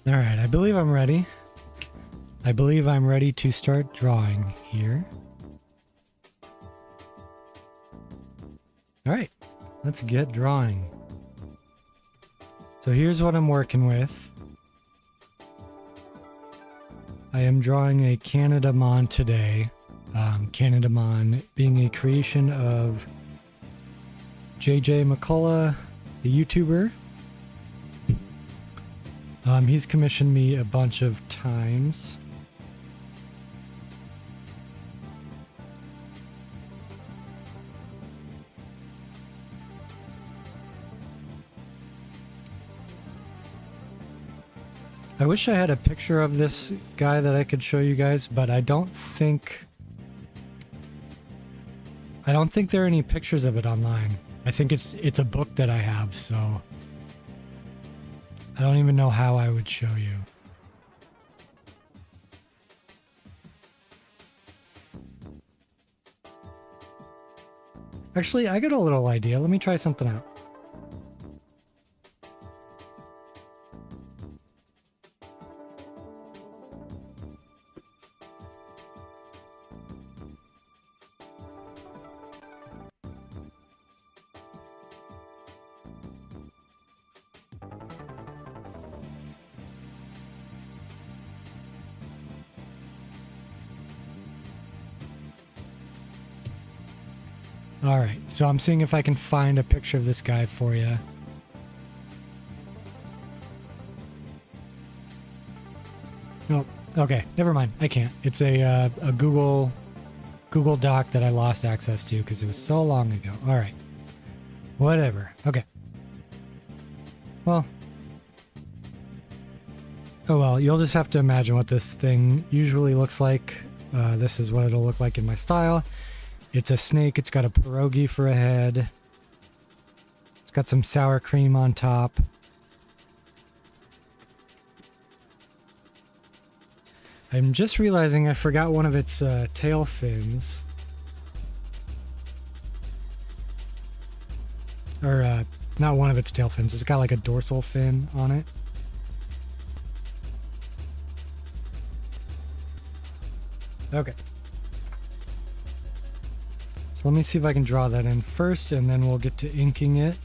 All right, I believe I'm ready. I believe I'm ready to start drawing here. All right, let's get drawing. So here's what I'm working with. I am drawing a Canadamon today. Canadamon being a creation of McCullough, the YouTuber. He's commissioned me a bunch of times. I wish I had a picture of this guy that I could show you guys, but I don't think there are any pictures of it online. I think it's a book that I have, so I don't even know how I would show you. Actually, I got a little idea. Let me try something out. Alright, so I'm seeing if I can find a picture of this guy for you. Oh, okay, never mind. I can't. It's a Google Doc that I lost access to because it was so long ago. Alright. Whatever. Okay. Well. Oh well, you'll just have to imagine what this thing usually looks like. This is what it'll look like in my style. It's a snake. It's got a pierogi for a head. It's got some sour cream on top. I'm just realizing I forgot one of its tail fins. Or, not one of its tail fins. It's got like a dorsal fin on it. Okay. So let me see if I can draw that in first, and then we'll get to inking it.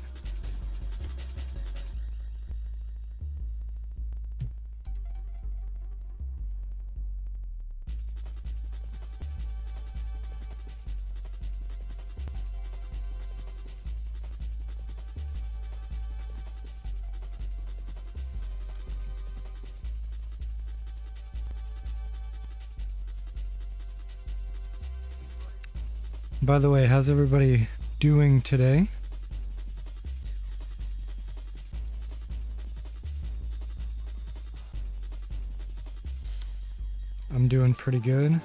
By the way, how's everybody doing today? I'm doing pretty good.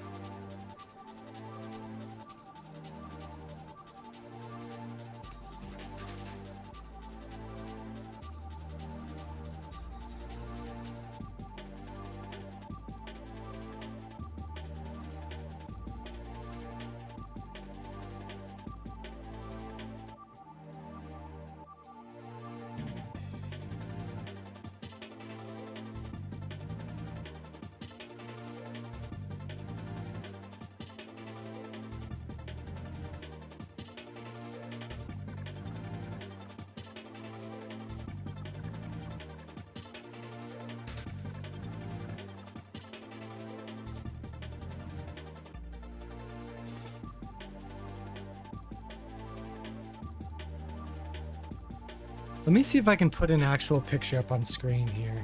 Let me see if I can put an actual picture up on screen here.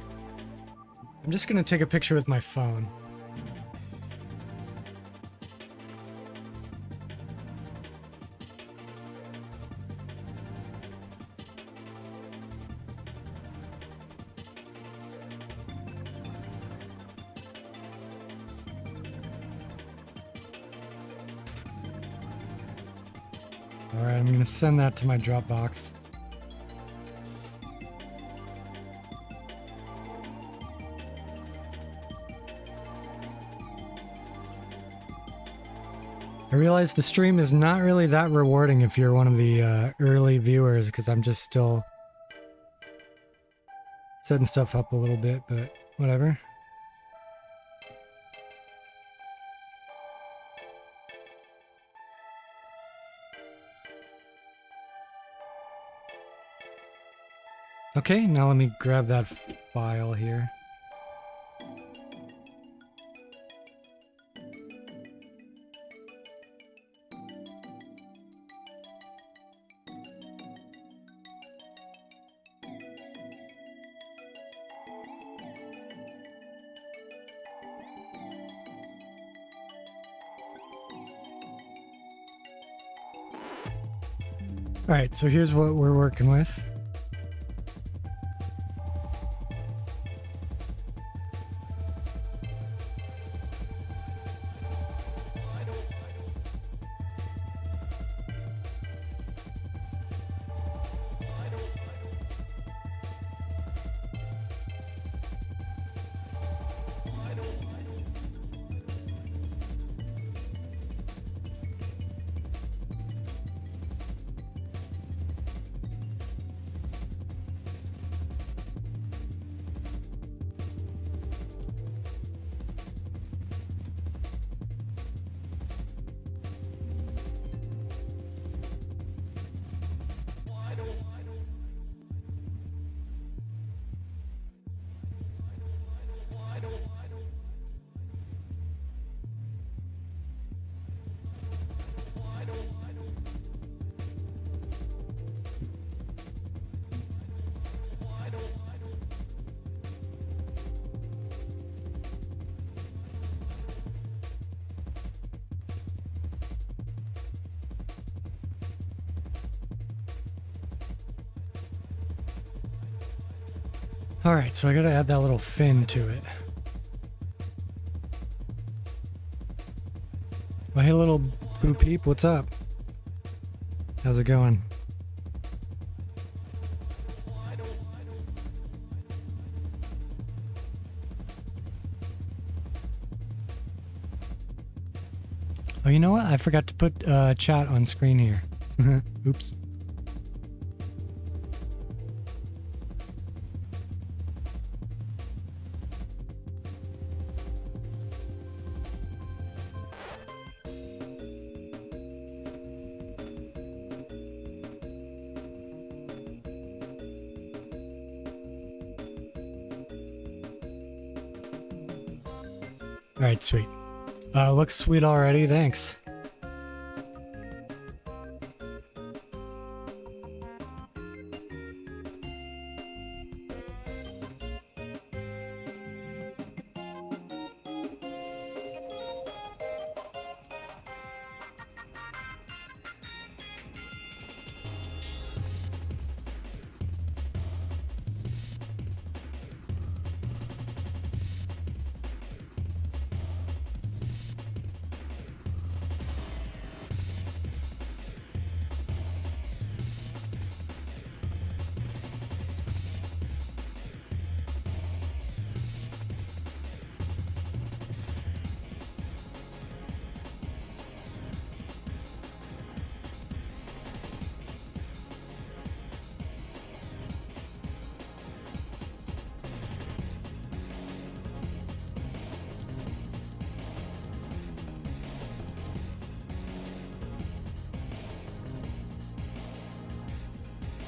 I'm just gonna take a picture with my phone. Alright, I'm gonna send that to my Dropbox. I realize the stream is not really that rewarding if you're one of the early viewers, because I'm just still setting stuff up a little bit, but whatever. Okay, now let me grab that file here. All right, so here's what we're working with. All right, so I gotta add that little fin to it. Well, hey, little boo peep, what's up? How's it going? Oh, you know what? I forgot to put chat on screen here. Oops. All right, sweet. Looks sweet already, thanks.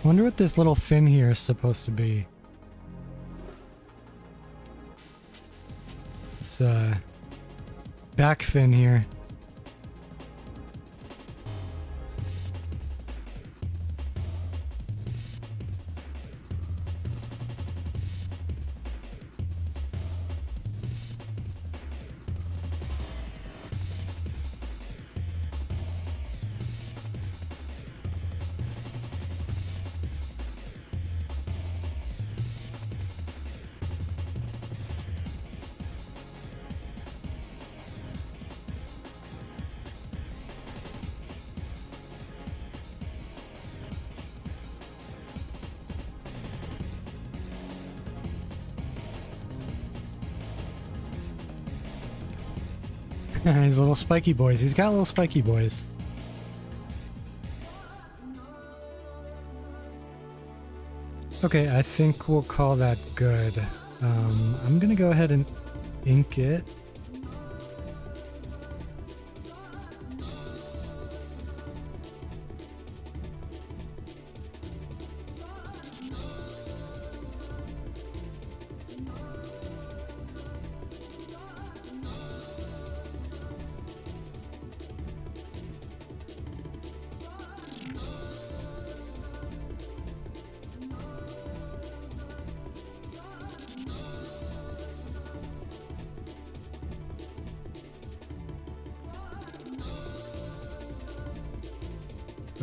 Wonder what this little fin here is supposed to be. This back fin here. His little spiky boys. He's got little spiky boys. Okay, I think we'll call that good. I'm gonna go ahead and ink it.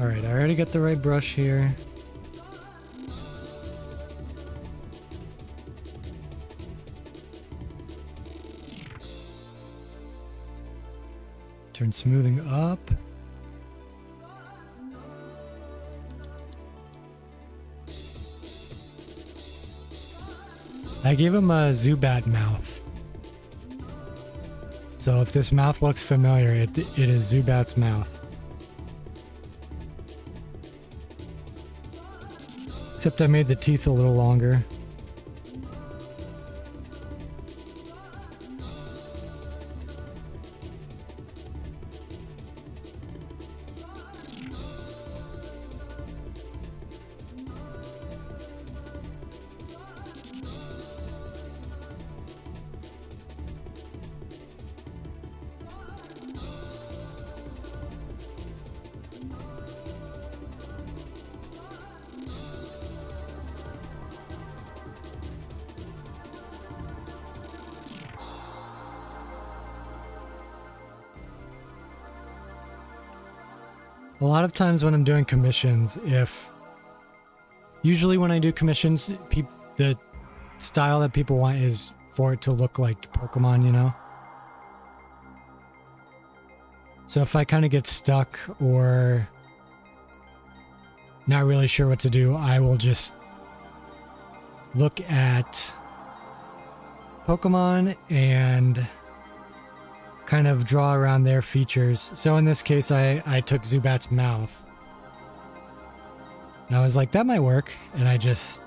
Alright, I already got the right brush here. Turn smoothing up. I gave him a Zubat mouth. So if this mouth looks familiar, it is Zubat's mouth. Except I made the teeth a little longer. A lot of times when I'm doing commissions, usually when I do commissions, the style that people want is for it to look like Pokemon, you know? So if I kind of get stuck or not really sure what to do, I will just look at Pokemon and kind of draw around their features. So in this case, I took Zubat's mouth. And I was like, that might work. And I just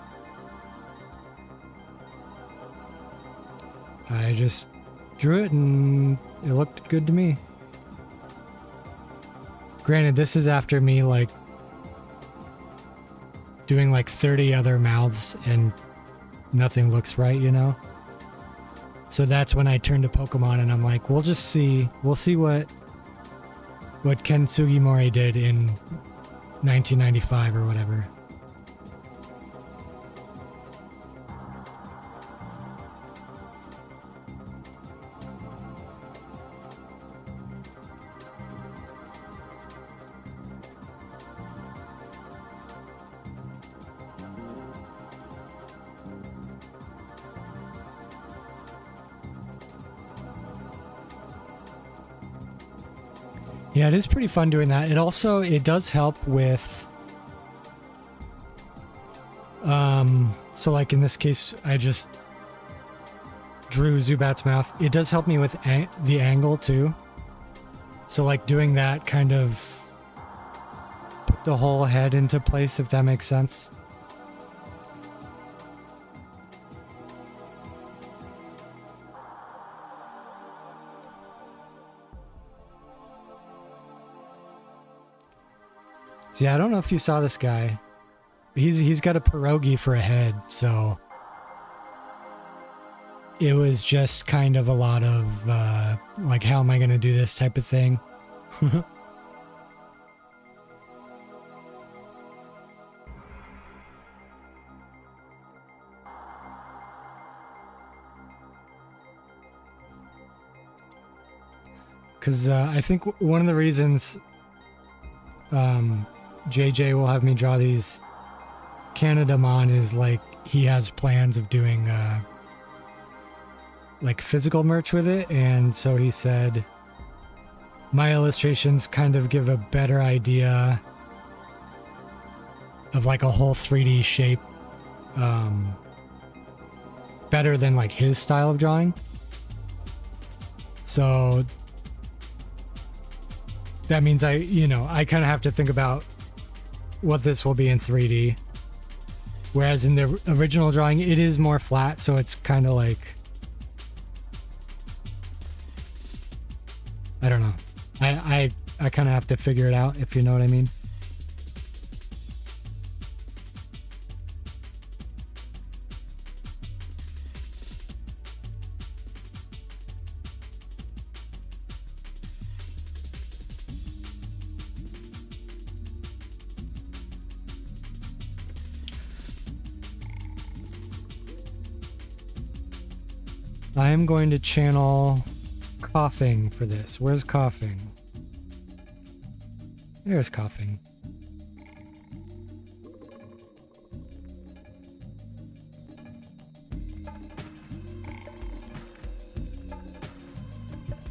drew it and it looked good to me. Granted, this is after me like doing like 30 other mouths and nothing looks right, you know? So that's when I turned to Pokemon and I'm like, we'll see what Ken Sugimori did in 1995 or whatever. Yeah, it is pretty fun doing that. It does help with, so like in this case, I just drew Zubat's mouth. It does help me with the angle too. So like doing that kind of put the whole head into place, if that makes sense. Yeah, I don't know if you saw this guy. He's got a pierogi for a head, so it was just kind of a lot of like, how am I gonna do this type of thing? Because I think one of the reasons JJ will have me draw these Canadamon is like he has plans of doing like physical merch with it, and so he said my illustrations kind of give a better idea of like a whole 3D shape better than like his style of drawing. So that means I kind of have to think about what this will be in 3D. Whereas in the original drawing, it is more flat, so it's kind of like, I don't know. I kind of have to figure it out, if you know what I mean. I am going to channel coughing for this. Where's coughing? There's coughing.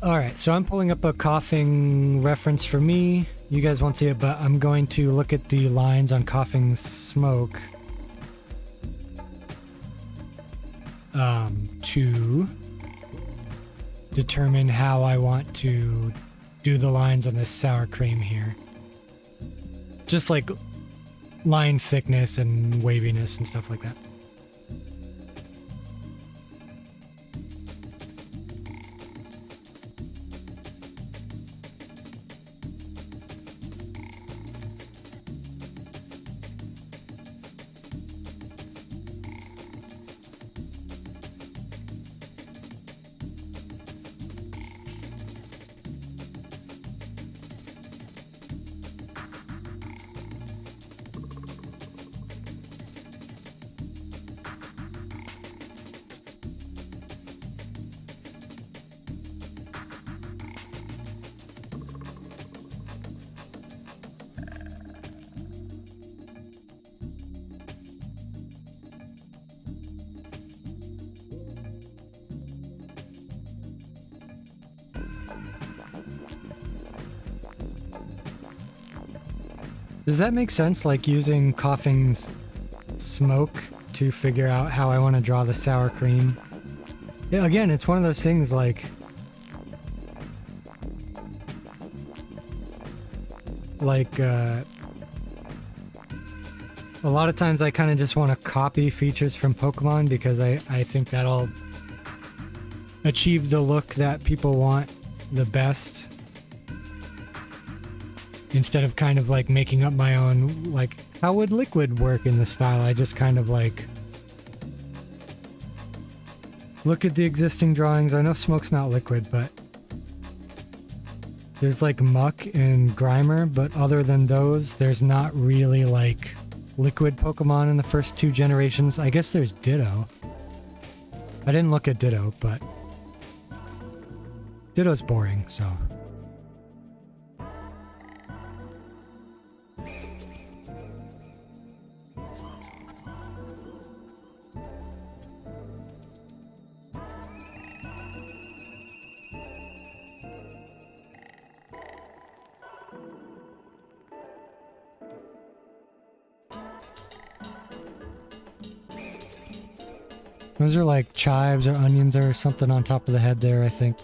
Alright, so I'm pulling up a coughing reference for me. You guys won't see it, but I'm going to look at the lines on coughing smoke. To determine how I want to do the lines on this sour cream here. Just like line thickness and waviness and stuff like that. Does that make sense, like using coughing's smoke to figure out how I want to draw the sour cream? Yeah, again, it's one of those things like a lot of times I kind of just want to copy features from Pokemon because I think that'll achieve the look that people want the best. Instead of kind of like making up my own, like, how would liquid work in this style? I just kind of like look at the existing drawings. I know smoke's not liquid, but there's like Muck and Grimer, but other than those, there's not really like liquid Pokemon in the first two generations. I guess there's Ditto. I didn't look at Ditto, but Ditto's boring, so... Those are like chives or onions or something on top of the head there, I think.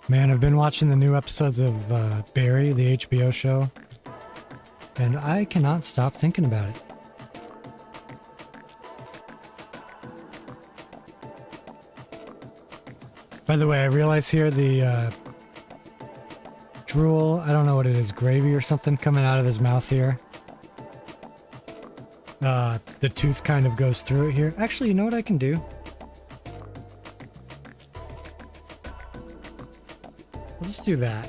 Man, I've been watching the new episodes of Barry, the HBO show, and I cannot stop thinking about it. By the way, I realize here the drool. I don't know what it is, gravy or something coming out of his mouth here. The tooth kind of goes through it here. Actually, you know what I can do? I'll just do that.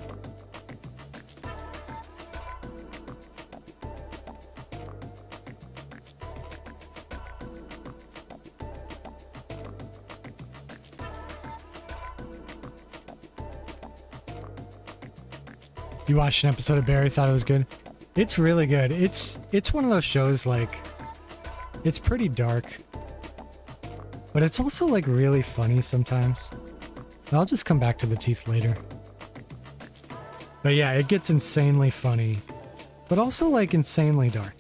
You watched an episode of Barry, thought it was good. It's really good. It's one of those shows, like, it's pretty dark, but it's also like really funny sometimes. I'll just come back to the teeth later. But yeah, it gets insanely funny, but also like insanely dark.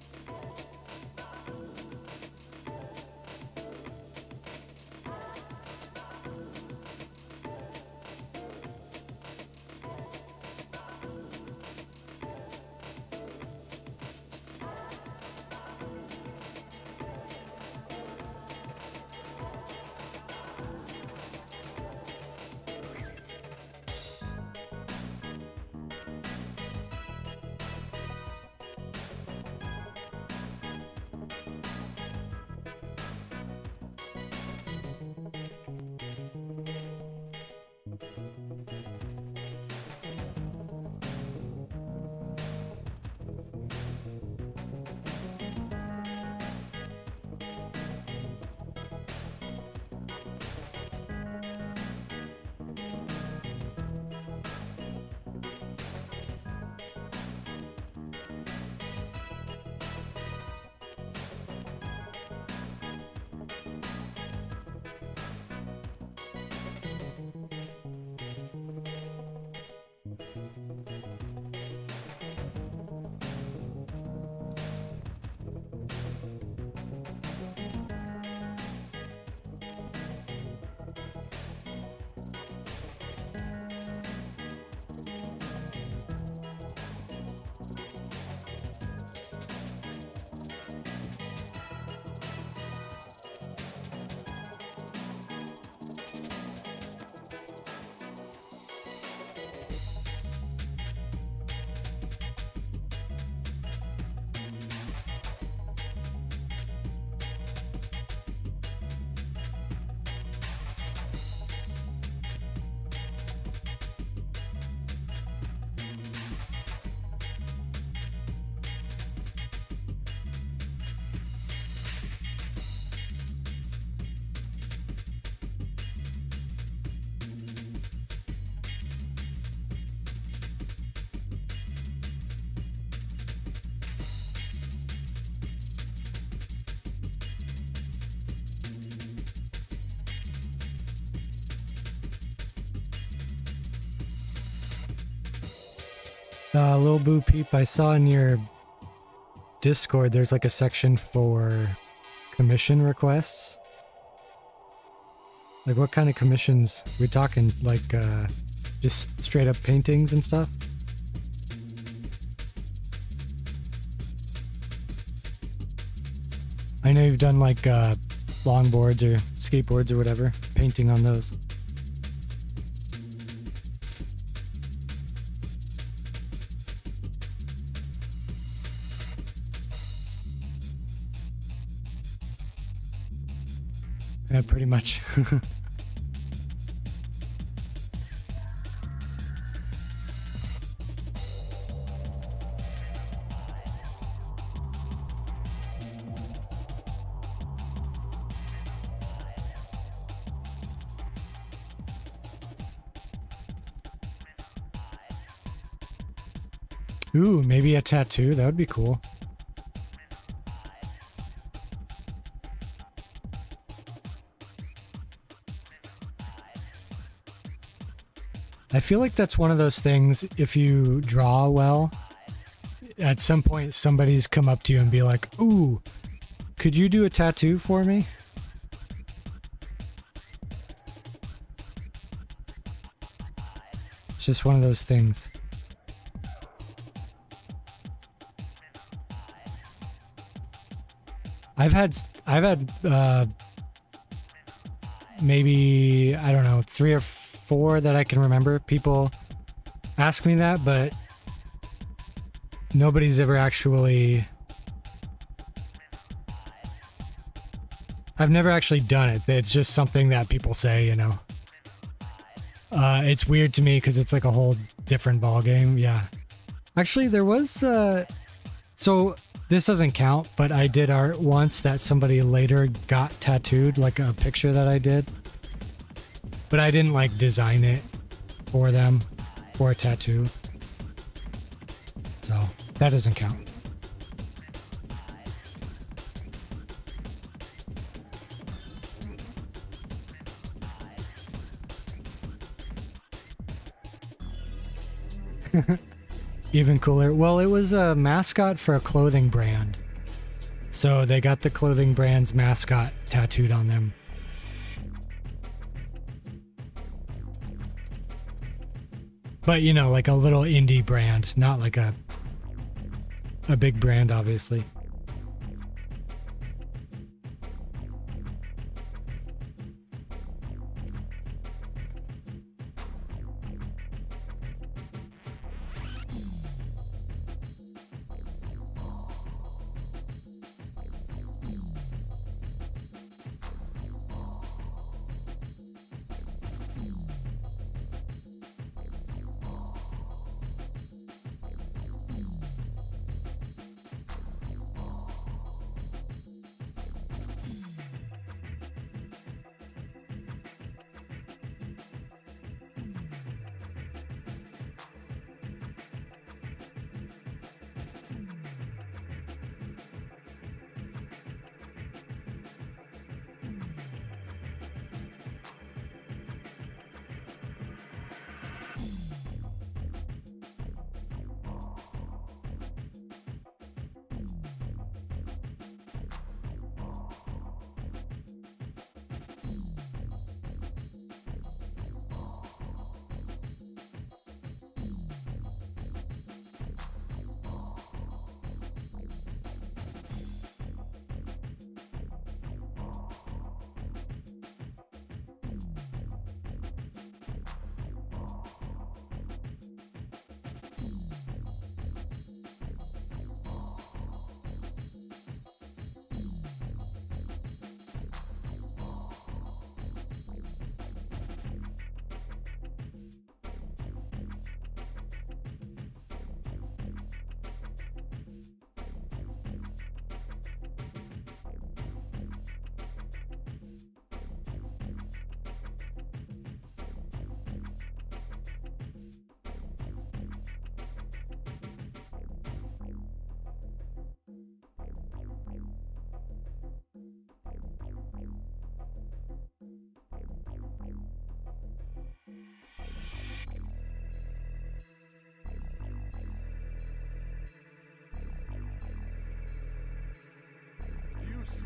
Lil Boo Peep, I saw in your Discord there's like a section for commission requests. Like what kind of commissions? We're talking like just straight up paintings and stuff? I know you've done like longboards or skateboards or whatever, painting on those. Yeah, pretty much. Ooh, maybe a tattoo? That would be cool. I feel like that's one of those things, if you draw well, at some point somebody's come up to you and be like, ooh, could you do a tattoo for me? It's just one of those things. I've had maybe, I don't know, 3 or 4 that I can remember, people ask me that, but nobody's ever actually... I've never actually done it. It's just something that people say, you know. It's weird to me because it's like a whole different ball game. Yeah. Actually, there was... so this doesn't count, but I did art once that somebody later got tattooed, like a picture that I did. But I didn't like design it for them, for a tattoo. So that doesn't count. Even cooler. Well, it was a mascot for a clothing brand. So they got the clothing brand's mascot tattooed on them. But, you know, like a little indie brand, not like a big brand, obviously.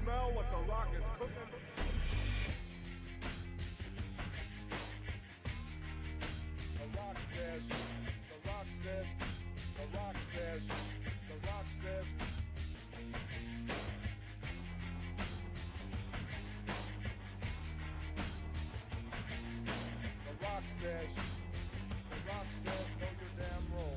Smell what the rock is cooking. The rock says, the rock says, the rock says, the rock says. The rock says, know your damn role.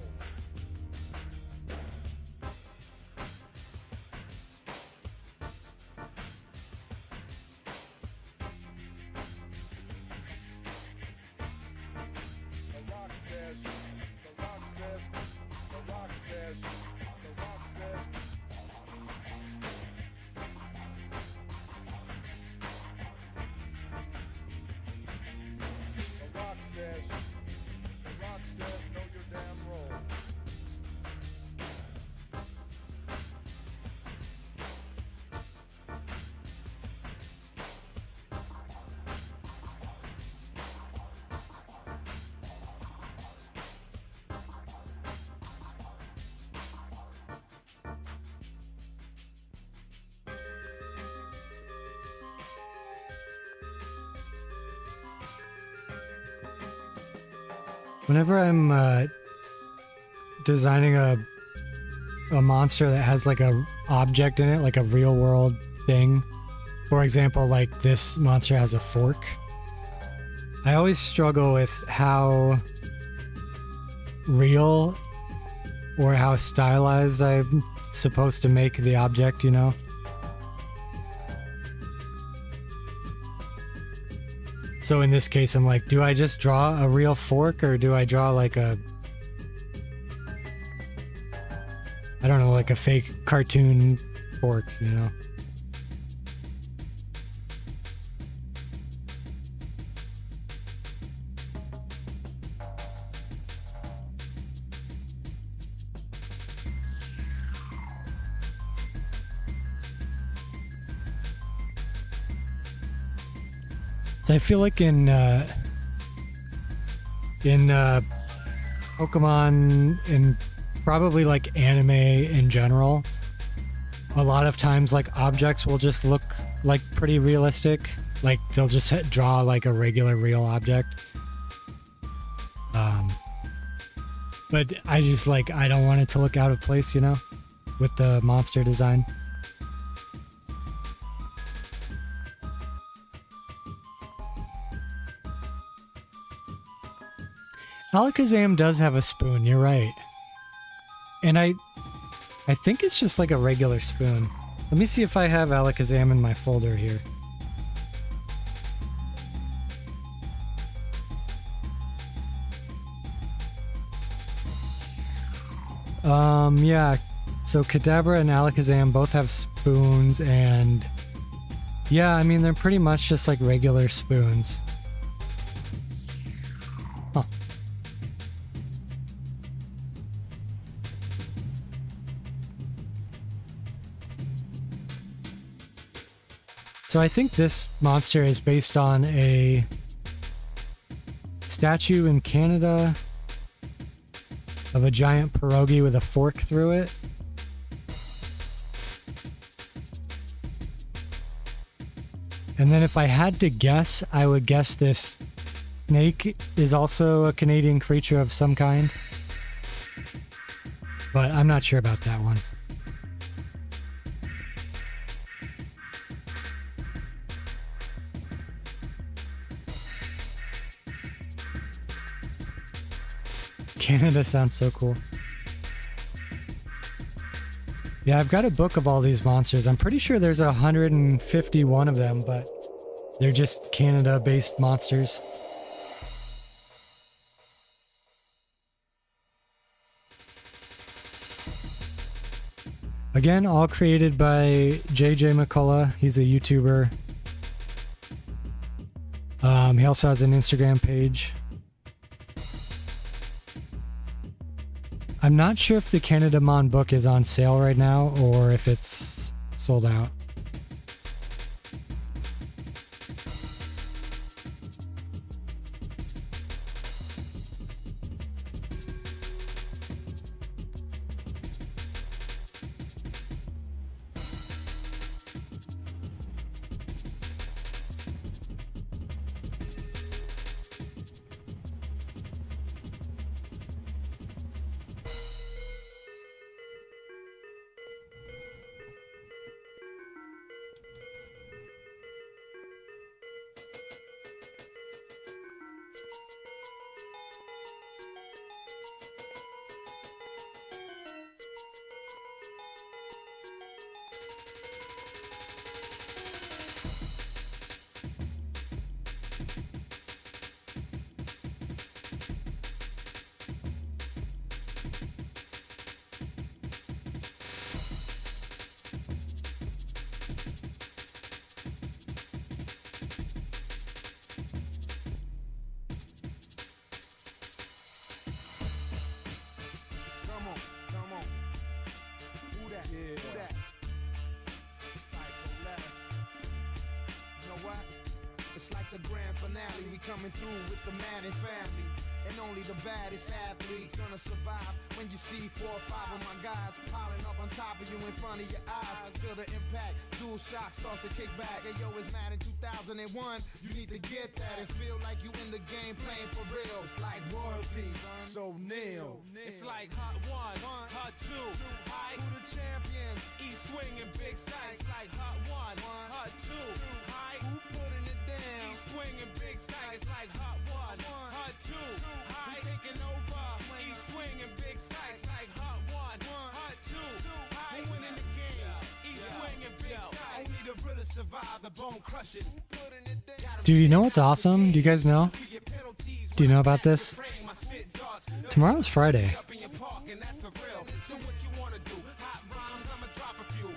Whenever I'm designing a monster that has like a object in it, like a real world thing, for example, like this monster has a fork, I always struggle with how real or how stylized I'm supposed to make the object, you know? So in this case, I'm like, do I just draw a real fork or do I draw like a, I don't know, like a fake cartoon fork, you know? So I feel like in Pokemon and probably like anime in general, a lot of times like objects will just look like pretty realistic. Like they'll just draw like a regular real object. But I just like, I don't want it to look out of place, you know, with the monster design. Alakazam does have a spoon, you're right. And I think it's just like a regular spoon. Let me see if I have Alakazam in my folder here. Yeah. So Kadabra and Alakazam both have spoons and... yeah, I mean, they're pretty much just like regular spoons. Huh. So I think this monster is based on a statue in Canada of a giant pierogi with a fork through it. And then if I had to guess, I would guess this snake is also a Canadian creature of some kind. But I'm not sure about that one. Canada sounds so cool. Yeah, I've got a book of all these monsters. I'm pretty sure there's 151 of them, but they're just Canada-based monsters. Again, all created by JJ McCullough. He's a YouTuber. He also has an Instagram page. I'm not sure if the Canadamon book is on sale right now or if it's sold out. Coming through with the Madden family, and only the baddest athletes gonna survive. When you see 4 or 5 of my guys piling up on top of you in front of your eyes, feel the impact. Dual shock starts to kick back. Hey yo, it's Madden 2001. You need to get that and feel like you in the game playing for real. It's like royalty, so nil. It's like Hut 1, Hut 2, High. Who the champions? East swinging big sights like Hut 1, Hut 2, High. Who putting it down? East swinging big sights like Hut 1, Hut 2, High. Taking over. East swinging Only the realest survive the bone crushing. Dude, you know what's awesome? Do you guys know? Do you know about this? Tomorrow's Friday.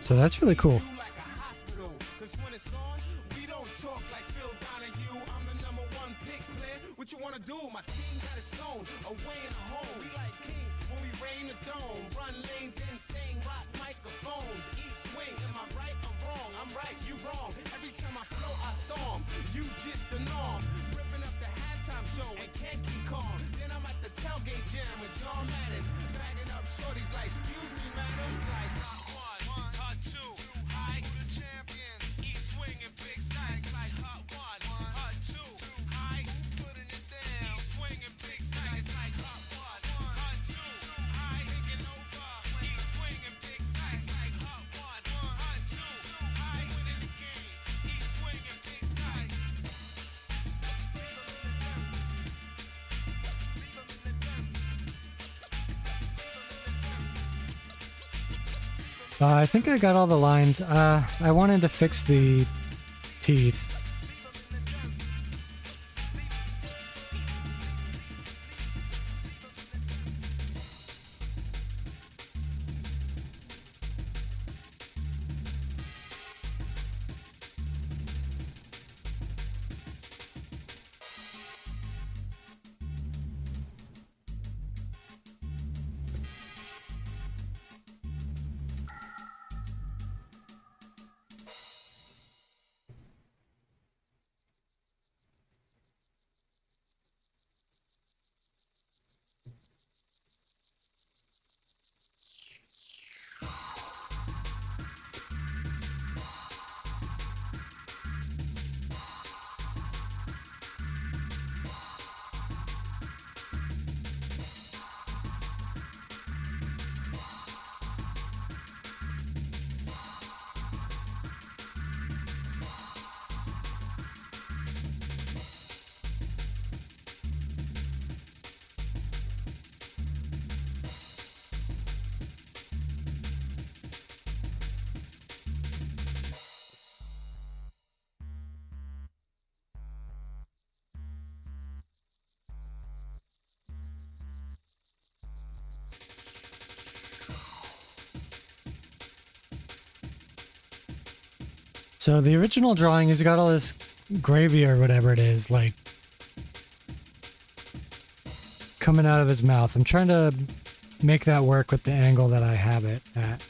So that's really cool. What you wanna do? My team got it sewn away in a hole. We like kings when we reign the dome. Run lanes, insane, rock microphones. Each swing, am I right or wrong? I'm right, you wrong. Every time I flow, I storm. You just the norm. Ripping up the halftime show and can't keep calm. Then I'm at the tailgate jam with John Madden. Bagging up shorties like, excuse me, madam. It's like hot one, hot two, high the champions. Each swing and big size like hot one, hot two, high. Swinging big size like hot one, hot two, high, taking over. Each swinging big size like hot one, hot two, high, winning the game. Each swinging big size. I think I got all the lines. I wanted to fix the teeth. So the original drawing, he's got all this gravy or whatever it is, like, coming out of his mouth. I'm trying to make that work with the angle that I have it at.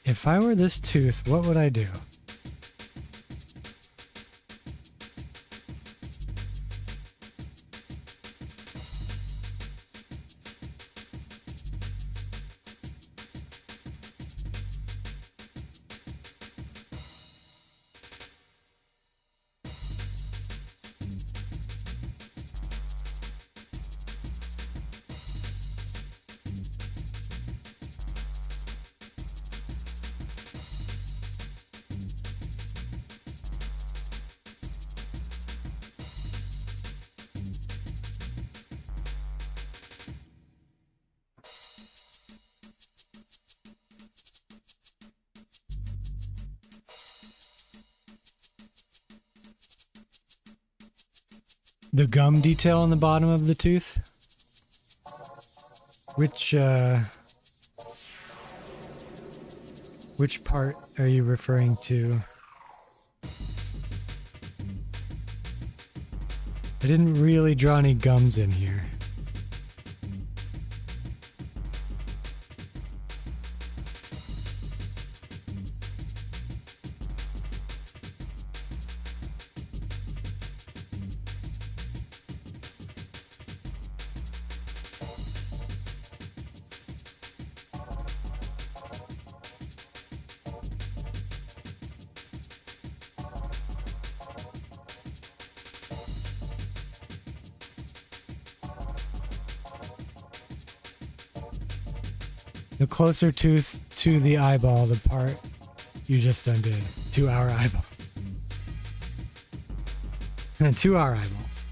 If I were this tooth, what would I do? The gum detail on the bottom of the tooth? Which part are you referring to? I didn't really draw any gums in here. The closer tooth to the eyeball, the part you just undid. To our eyeball. 2 our eyeballs.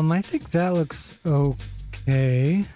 I think that looks okay.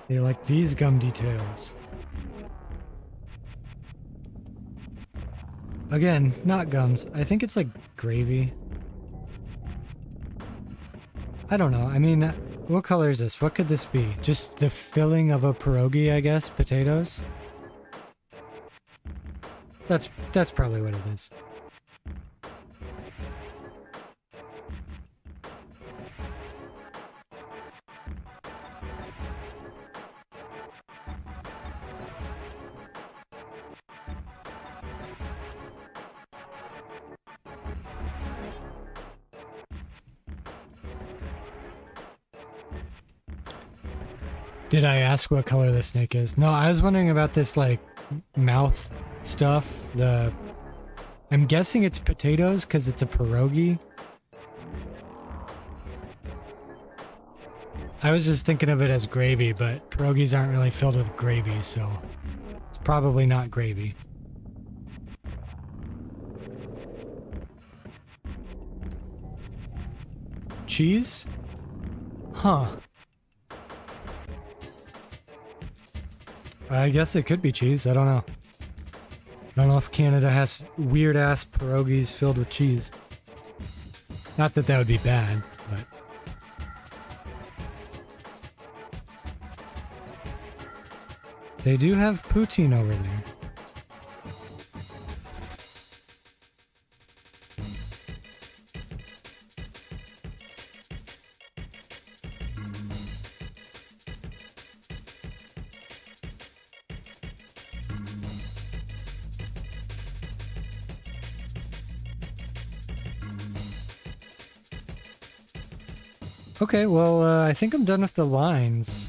They like these gum details. Again, not gums. I think it's like gravy. I don't know. I mean, what color is this? What could this be? Just the filling of a pierogi, I guess? Potatoes? That's probably what it is. Did I ask what color the snake is? No, I was wondering about this, like, mouth stuff. I'm guessing it's potatoes because it's a pierogi. I was just thinking of it as gravy, but pierogies aren't really filled with gravy, so it's probably not gravy. Cheese? Huh. I guess it could be cheese. I don't know. I don't know if Canada has weird-ass pierogies filled with cheese. Not that that would be bad, but... They do have poutine over there. Okay, well, I think I'm done with the lines.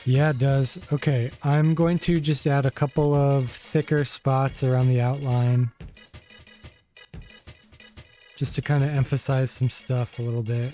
Yeah, it does. Okay, I'm going to just add a couple of thicker spots around the outline. Just to kind of emphasize some stuff a little bit.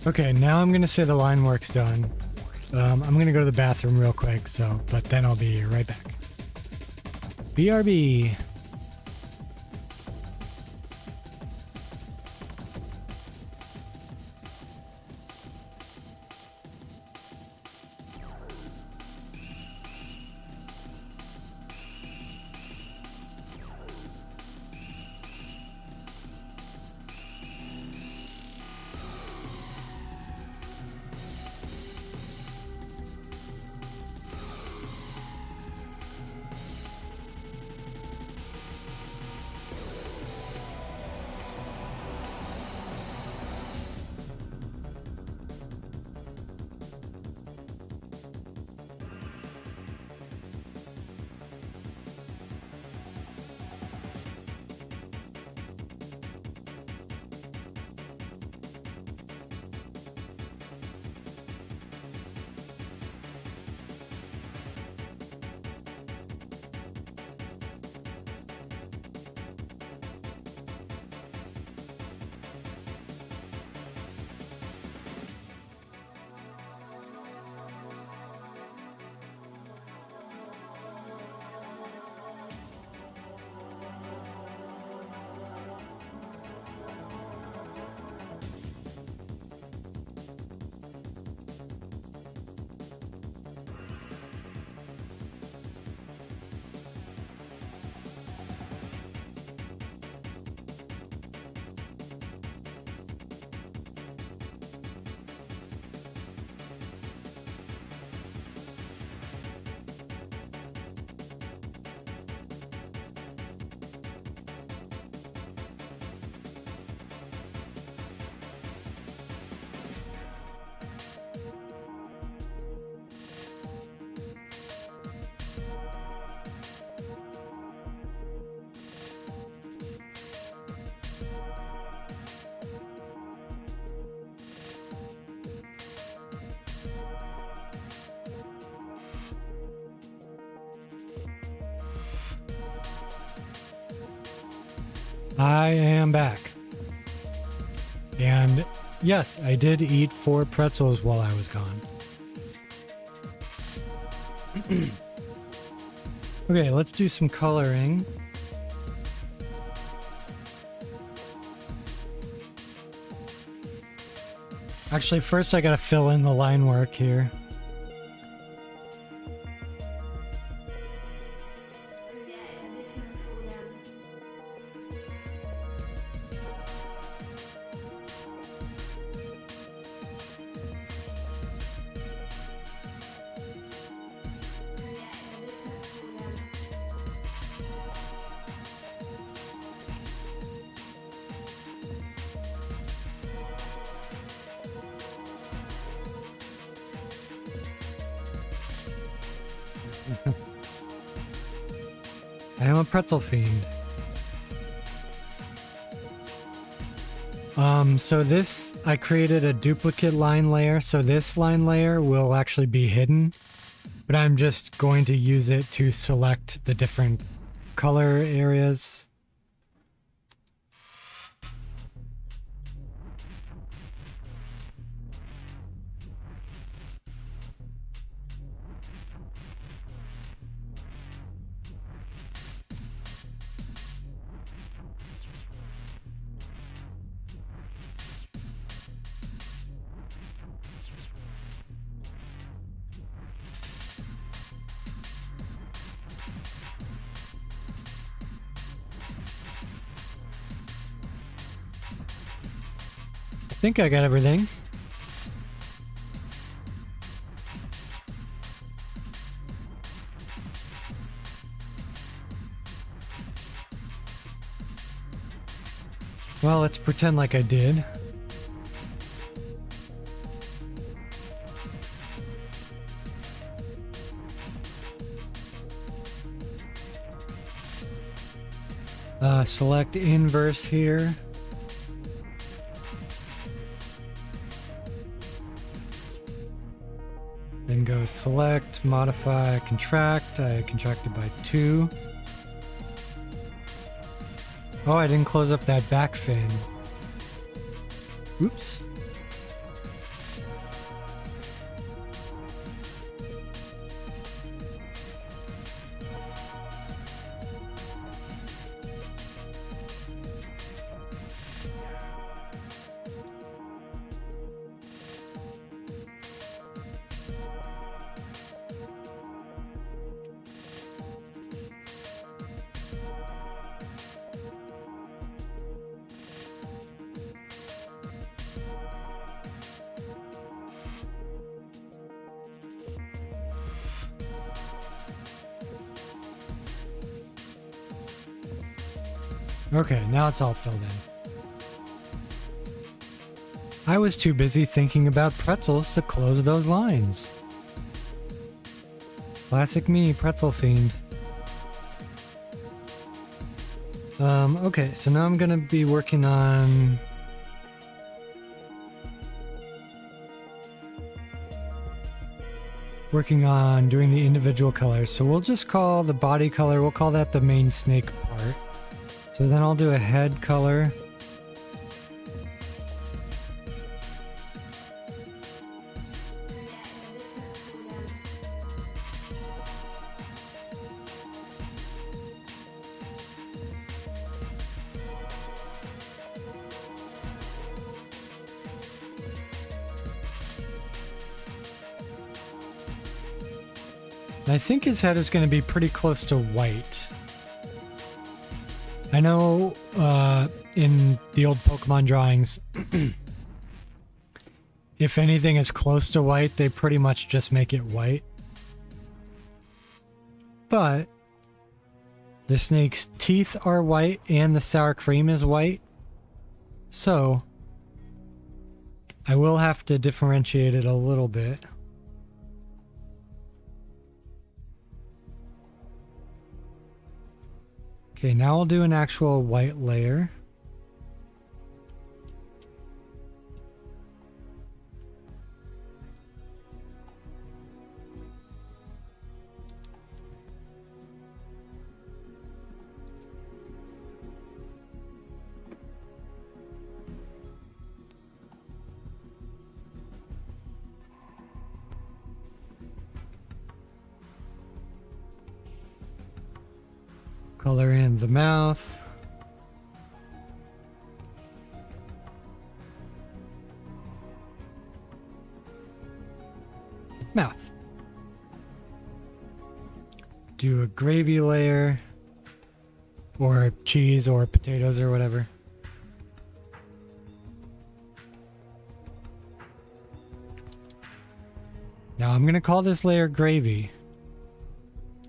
Okay, now I'm gonna say the line work's done. I'm gonna go to the bathroom real quick, but then I'll be right back. BRB. I am back. And yes, I did eat 4 pretzels while I was gone. Okay, let's do some coloring. Actually, first I gotta fill in the line work here. I am a pretzel fiend. So this, I created a duplicate line layer, so this line layer will actually be hidden, but I'm just going to use it to select the different color areas. I think I got everything. Well, let's pretend like I did. Select inverse here. Then go select, modify, contract. I contracted by 2. Oh, I didn't close up that back fin. Oops. Okay, now it's all filled in. I was too busy thinking about pretzels to close those lines. Classic me, pretzel fiend. Okay, so now I'm gonna be working on doing the individual colors. So we'll just call the body color, we'll call that the main snake part. So then I'll do a head color. I think his head is going to be pretty close to white. I know in the old Pokemon drawings, if anything is close to white, they pretty much just make it white. But the snake's teeth are white and the sour cream is white. So I will have to differentiate it a little bit. Okay, now I'll do an actual white layer. Color in the mouth. Mouth. Do a gravy layer, or cheese, or potatoes, or whatever. Now I'm going to call this layer gravy,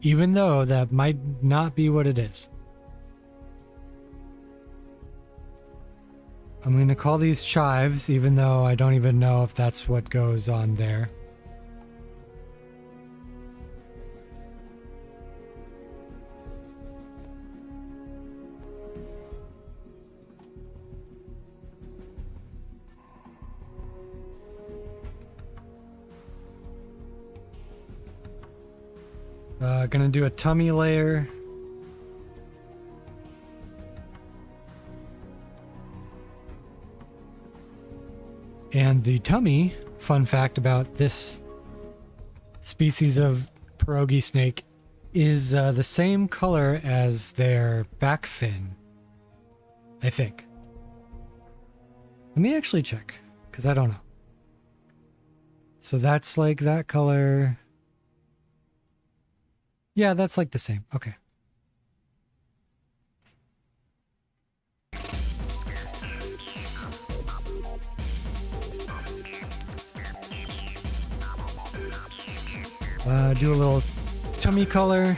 even though that might not be what it is. I'm going to call these chives, even though I don't even know if that's what goes on there. Gonna do a tummy layer. And the tummy, fun fact about this species of pierogi snake, is the same color as their back fin, I think. Let me actually check, because I don't know. So that's like that color. Yeah, that's like the same. Okay. Do a little tummy color.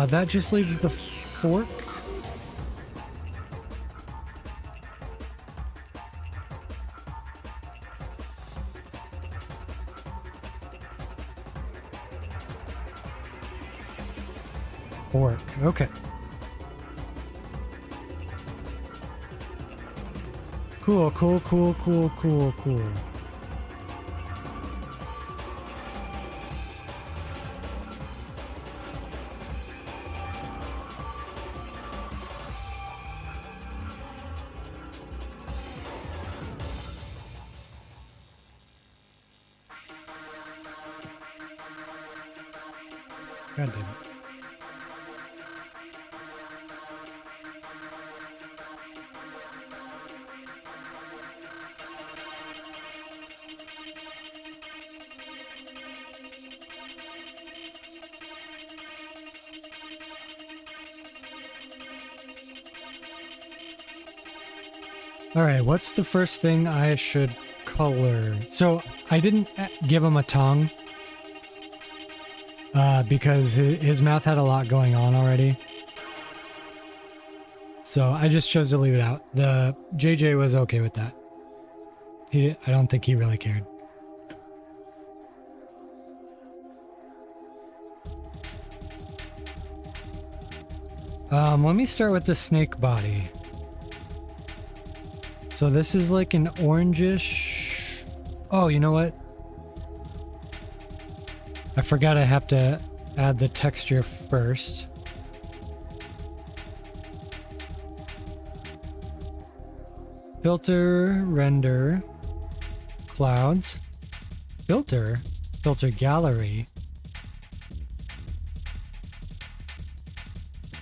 That just leaves the fork. Fork, okay. Cool, cool, cool, cool, cool, cool. God damn it. All right, what's the first thing I should color? So I didn't give him a tongue because his mouth had a lot going on already. So I just chose to leave it out. The JJ was okay with that. I don't think he really cared. Let me start with the snake body. So this is like an orangish... Oh, you know what? I forgot I have to add the texture first. Filter, render, clouds, filter, filter gallery,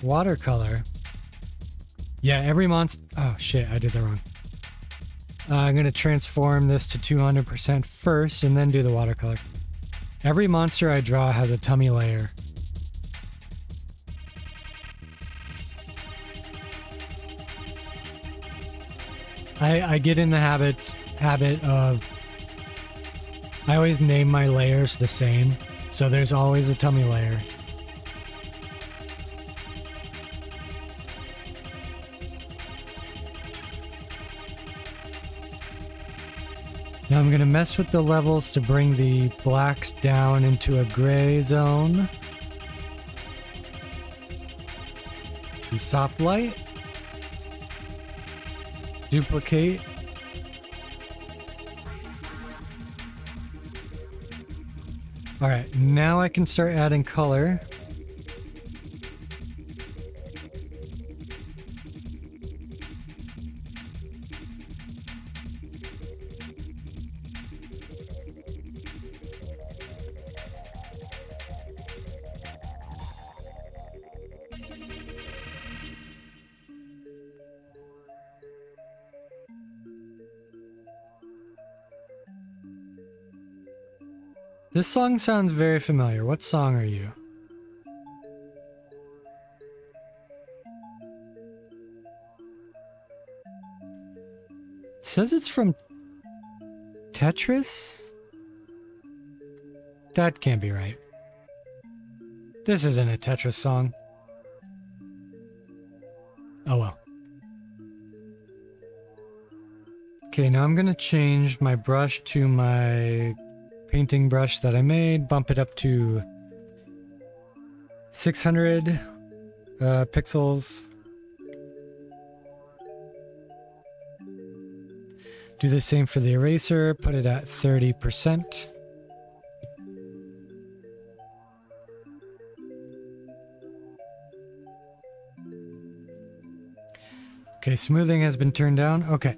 watercolor. Yeah, every monster... Oh shit, I did that wrong. I'm going to transform this to 200% first and then do the watercolor. Every monster I draw has a tummy layer. I get in the habit of... I always name my layers the same, so there's always a tummy layer. Now I'm going to mess with the levels to bring the blacks down into a gray zone. Do soft light. Duplicate. Alright, now I can start adding color. This song sounds very familiar. What song are you? It says it's from Tetris? That can't be right. This isn't a Tetris song. Oh well. Okay, now I'm gonna change my brush to my painting brush that I made, bump it up to 600 pixels. Do the same for the eraser, put it at 30%. Okay, smoothing has been turned down. Okay.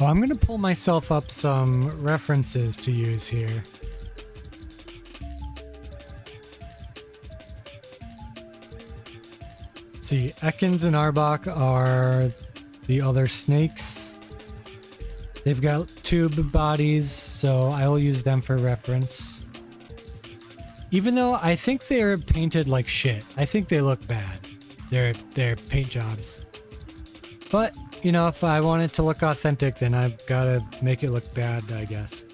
Oh, I'm going to pull myself up some references to use here. See, Ekans and Arbok are the other snakes. They've got tube bodies, so I will use them for reference. Even though I think they're painted like shit. I think they look bad. They're paint jobs. But, you know, if I want it to look authentic, then I've got to make it look bad, I guess.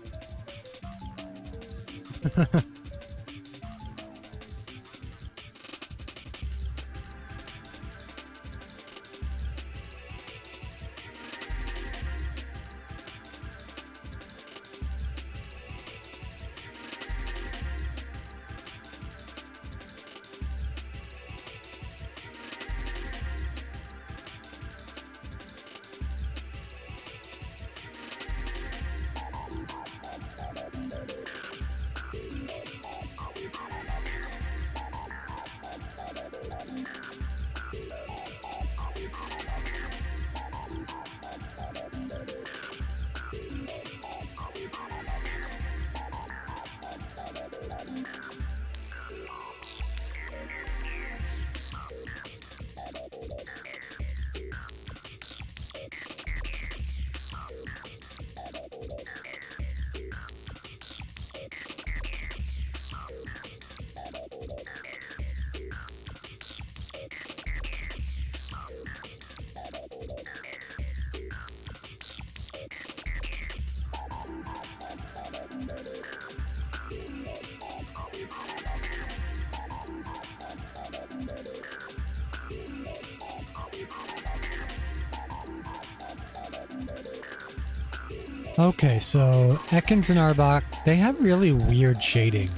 Okay, so Ekans and Arbok, they have really weird shading.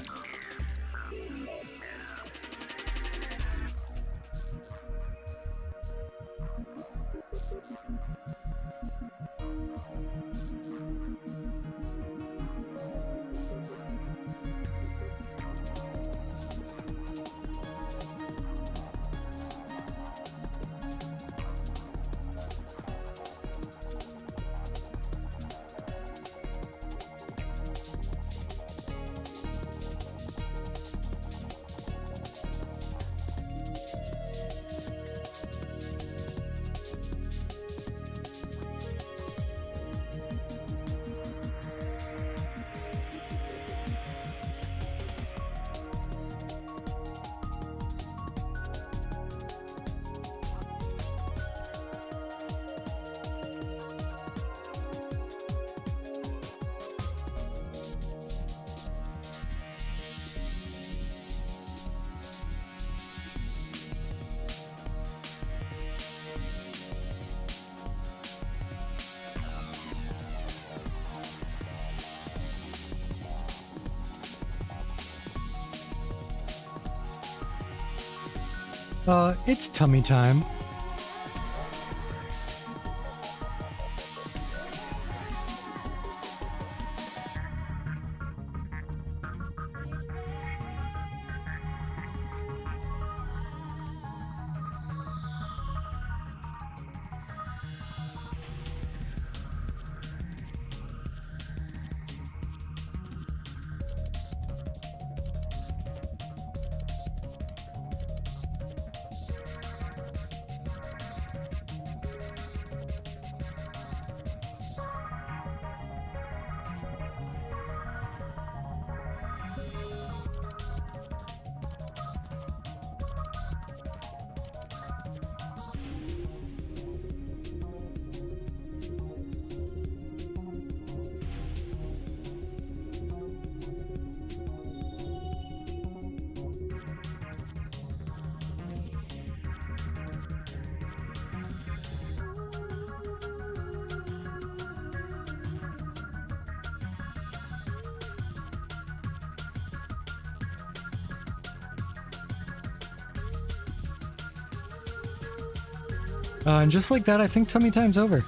It's tummy time. And just like that, I think tummy time's over.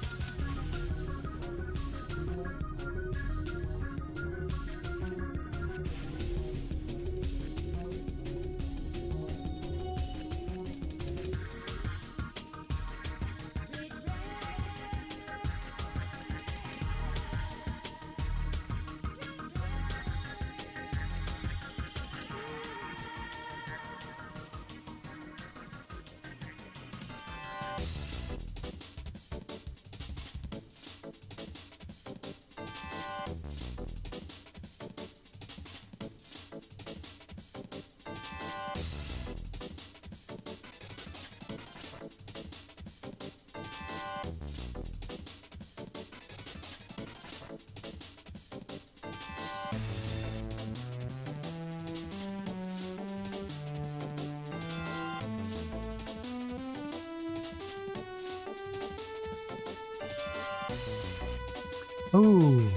Ooh,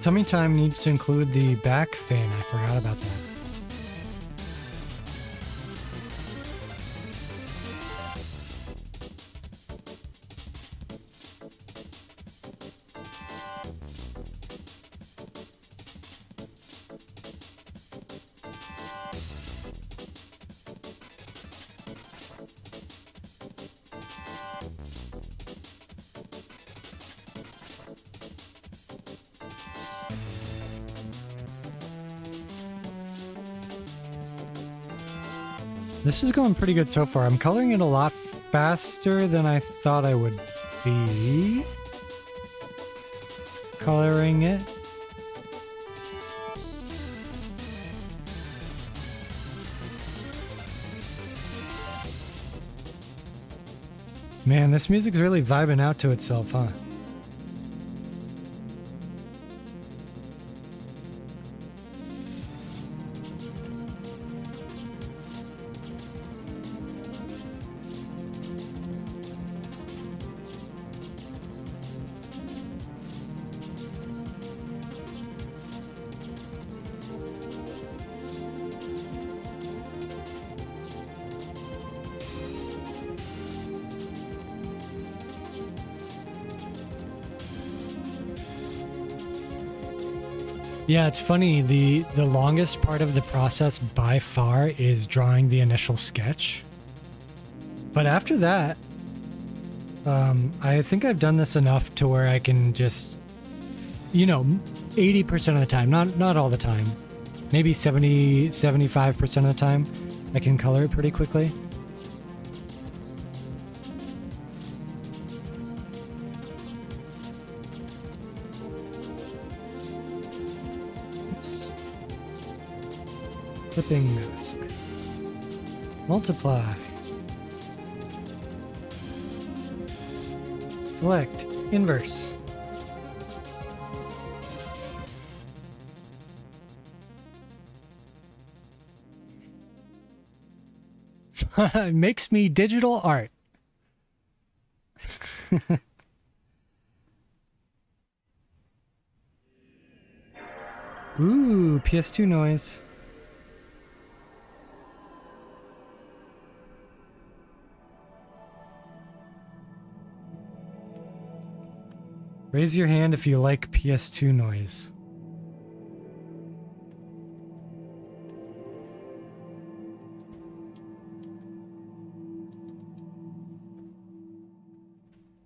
tummy time needs to include the back fin. I forgot about that. This is going pretty good so far. I'm coloring it a lot faster than I thought I would be. Coloring it. Man, this music's really vibing out to itself, huh? Yeah, it's funny. The longest part of the process by far is drawing the initial sketch. But after that, I think I've done this enough to where I can just, you know, 80% of the time, not all the time, maybe 75% of the time, I can color it pretty quickly. Clipping mask. Multiply. Select. Inverse. It makes me digital art. Ooh, PS2 noise. Raise your hand if you like PS2 noise.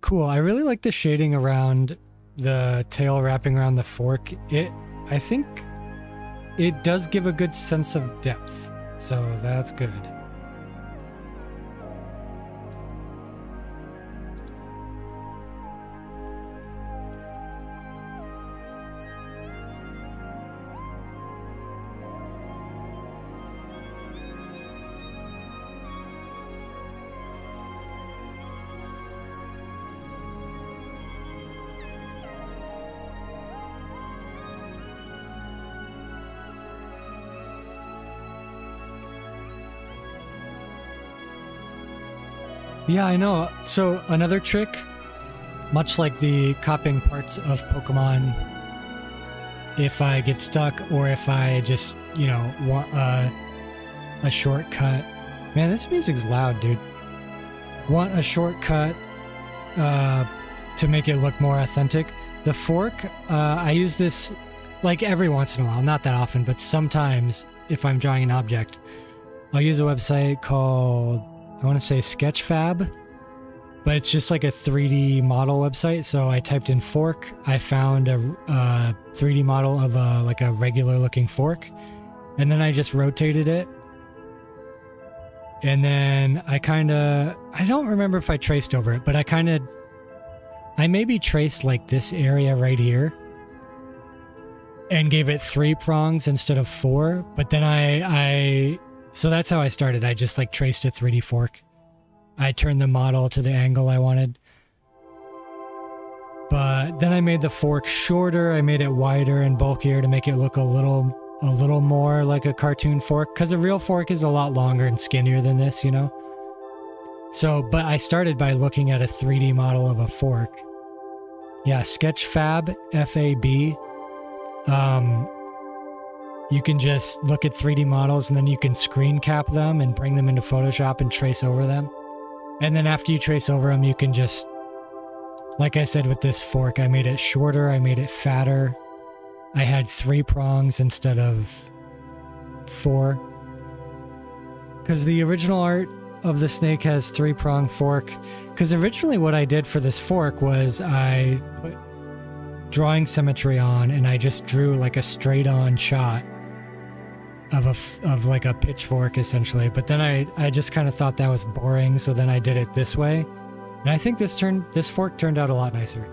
Cool. I really like the shading around the tail wrapping around the fork. I think it does give a good sense of depth, so that's good. Yeah, I know. So another trick, much like the copying parts of Pokemon, if I get stuck or if I just, you know, want a shortcut. Man, this music's loud, dude. Want a shortcut to make it look more authentic. The fork, I use this like every once in a while, not that often, but sometimes if I'm drawing an object, I'll use a website called, I want to say Sketchfab, but it's just like a 3D model website. So I typed in fork, I found a 3D model of like a regular looking fork, and then I just rotated it. And then I don't remember if I traced over it, but I maybe traced like this area right here and gave it 3 prongs instead of 4. But then so that's how I started. I just like traced a 3D fork. I turned the model to the angle I wanted. But then I made the fork shorter. I made it wider and bulkier to make it look a little more like a cartoon fork, because a real fork is a lot longer and skinnier than this, you know? So, but I started by looking at a 3D model of a fork. Yeah, Sketchfab, F-A-B. You can just look at 3D models and then you can screen cap them and bring them into Photoshop and trace over them. And then after you trace over them, you can just, like I said with this fork, I made it shorter, I made it fatter. I had 3 prongs instead of 4. Because the original art of the snake has 3-prong fork. Because originally what I did for this fork was I put drawing symmetry on and I just drew like a straight on shot of like a pitchfork essentially. But then I just kind of thought that was boring, so then I did it this way. And I think this fork turned out a lot nicer.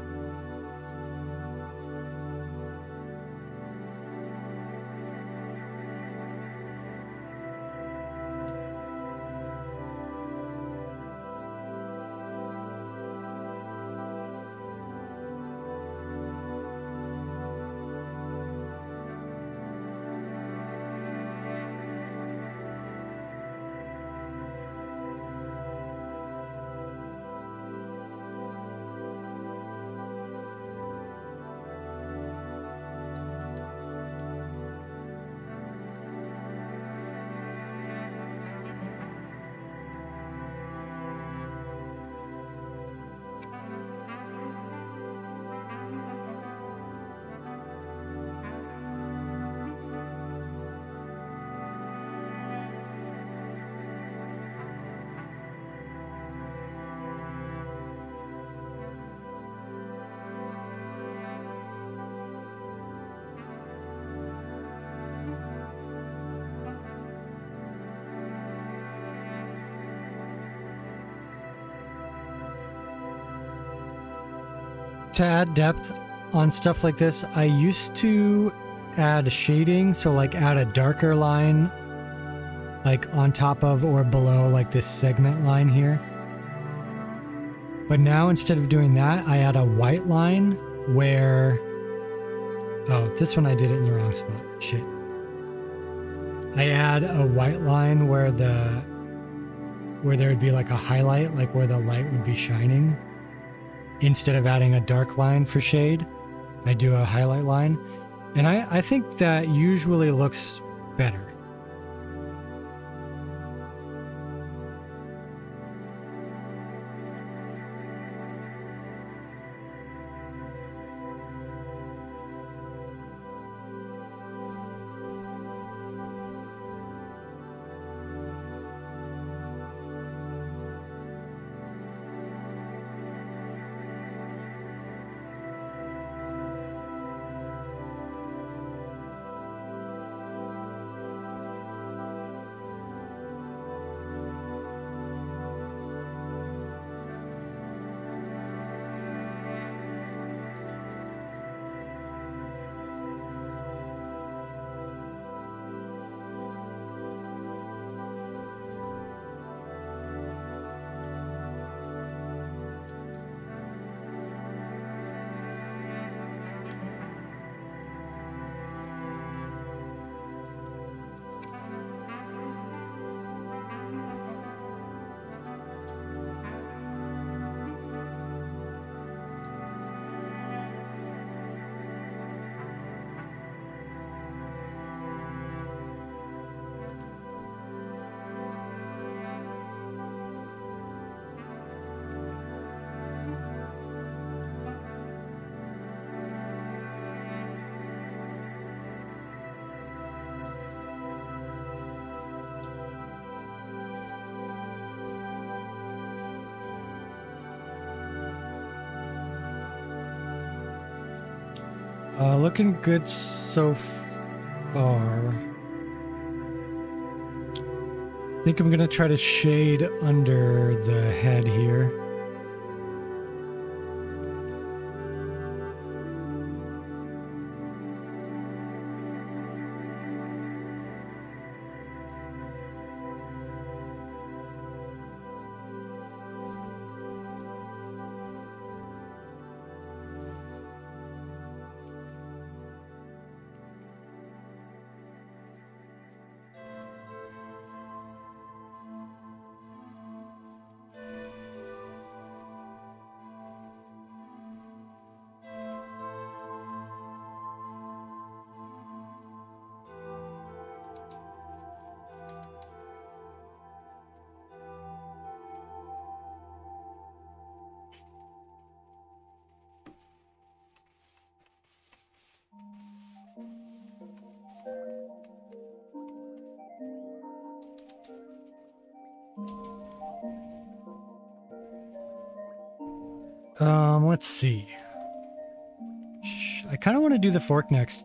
To add depth on stuff like this, I used to add shading, so like add a darker line like on top of or below like this segment line here. But now instead of doing that, I add a white line where, oh, this one I did it in the wrong spot. Shit. I add a white line where there would be like a highlight, like where the light would be shining. Instead of adding a dark line for shade, I do a highlight line. And I think that usually looks better. Looking good so far. I think I'm gonna try to shade under the head here. Let's see. I kind of want to do the fork next.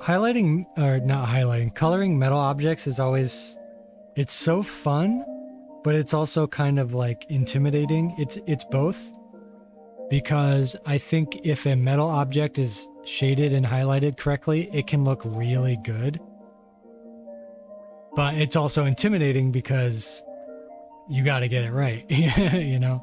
Highlighting, or not highlighting, coloring metal objects is always, it's so fun, but it's also kind of like intimidating. It's both, because I think if a metal object is shaded and highlighted correctly, it can look really good. But it's also intimidating because you got to get it right, you know?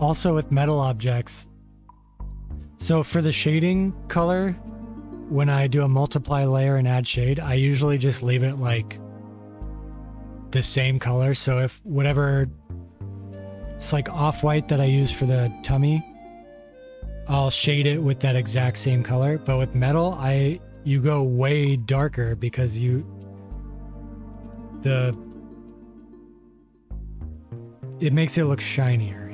Also with metal objects, so for the shading color, when I do a multiply layer and add shade, I usually just leave it like the same color. So if whatever, it's like off-white that I use for the tummy, I'll shade it with that exact same color. But with metal, you go way darker because it makes it look shinier.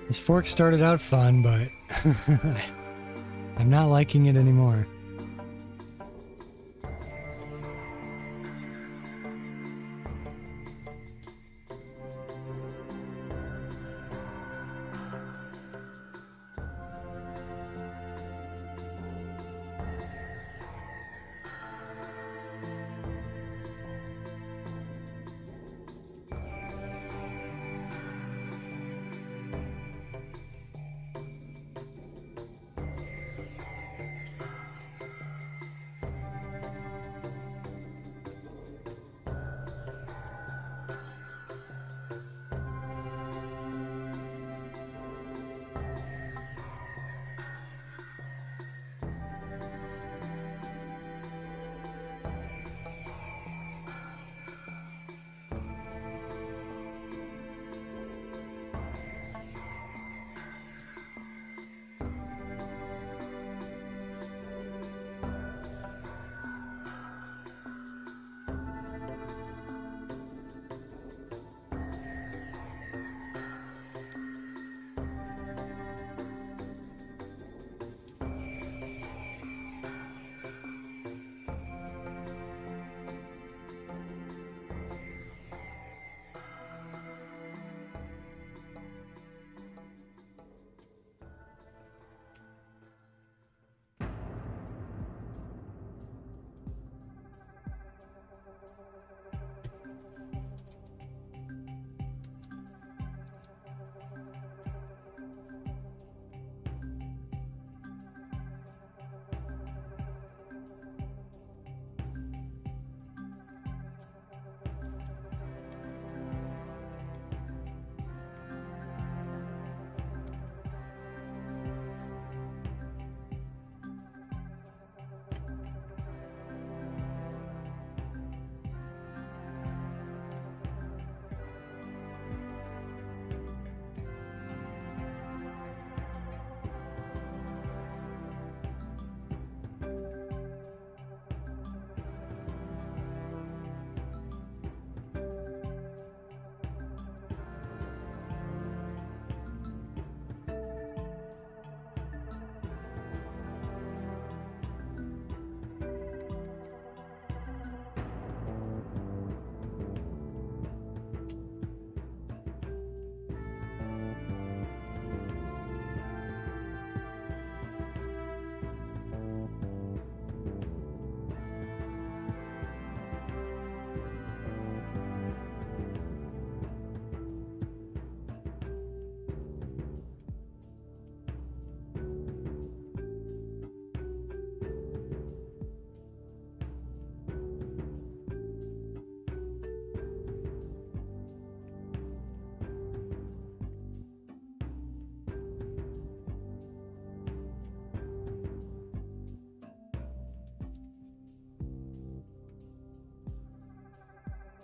This fork started out fun, but I'm not liking it anymore.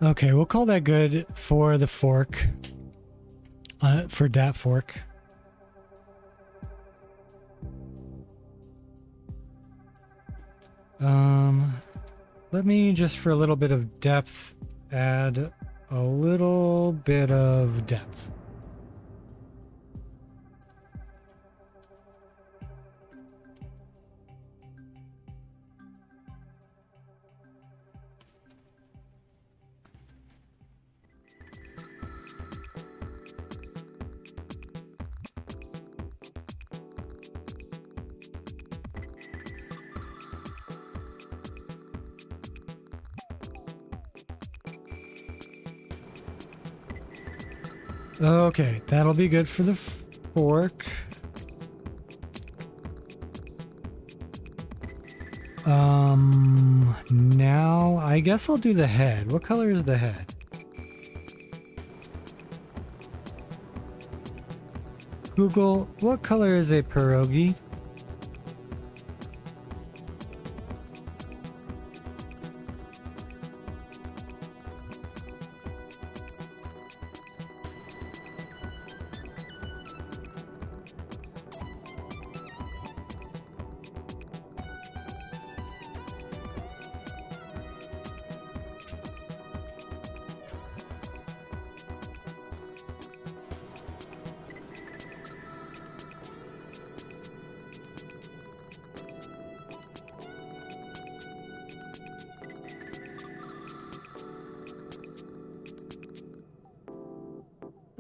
Okay, we'll call that good for the fork. For that fork. Let me just for a little bit of depth add a little bit of depth. Okay, that'll be good for the fork. Now I guess I'll do the head. What color is the head? Google, what color is a pierogi?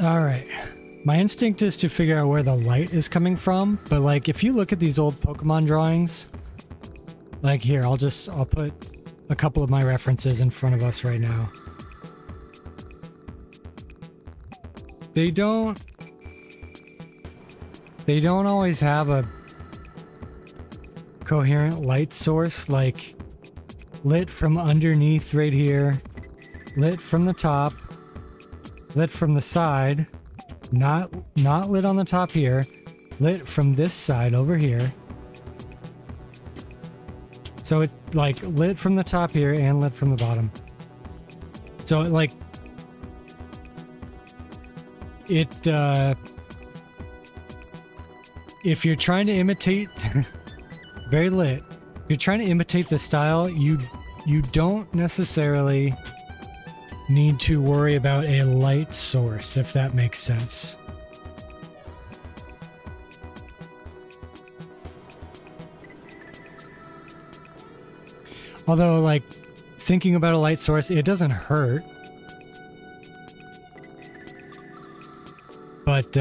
All right. My instinct is to figure out where the light is coming from, but like if you look at these old Pokemon drawings, like here, I'll put a couple of my references in front of us right now. They don't always have a coherent light source, like lit from underneath right here, lit from the top, lit from the side, not lit on the top here, lit from this side over here. So it's like lit from the top here and lit from the bottom. So like it if you're trying to imitate very lit, if you're trying to imitate the style, you don't necessarily need to worry about a light source, if that makes sense. Although, like, thinking about a light source, it doesn't hurt. But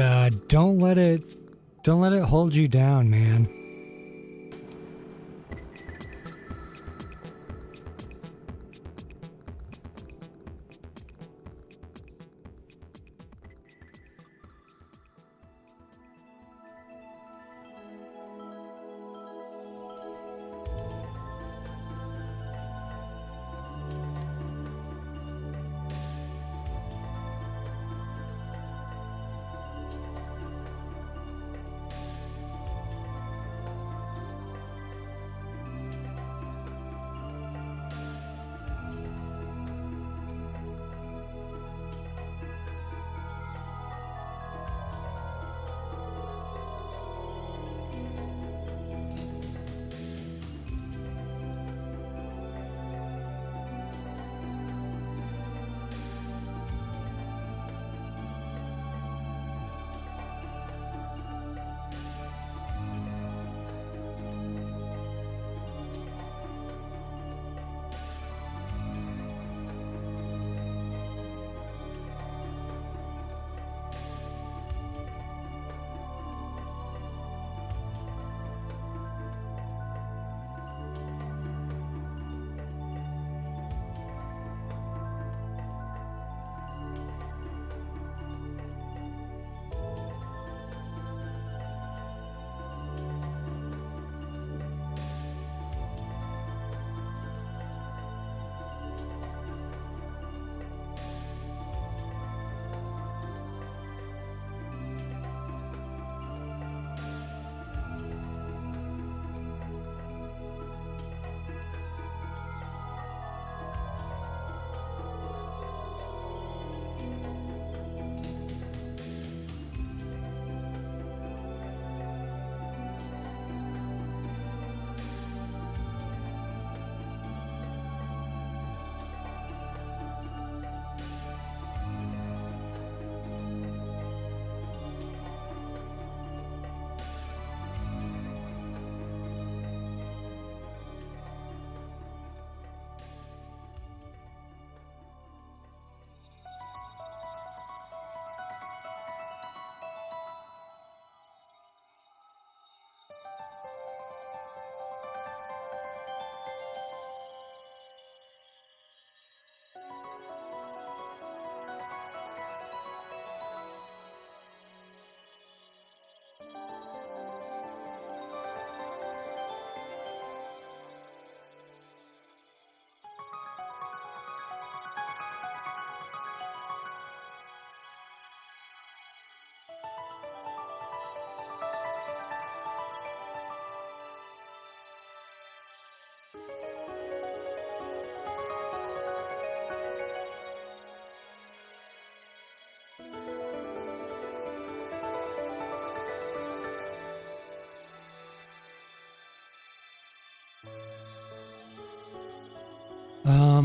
don't let it hold you down, man.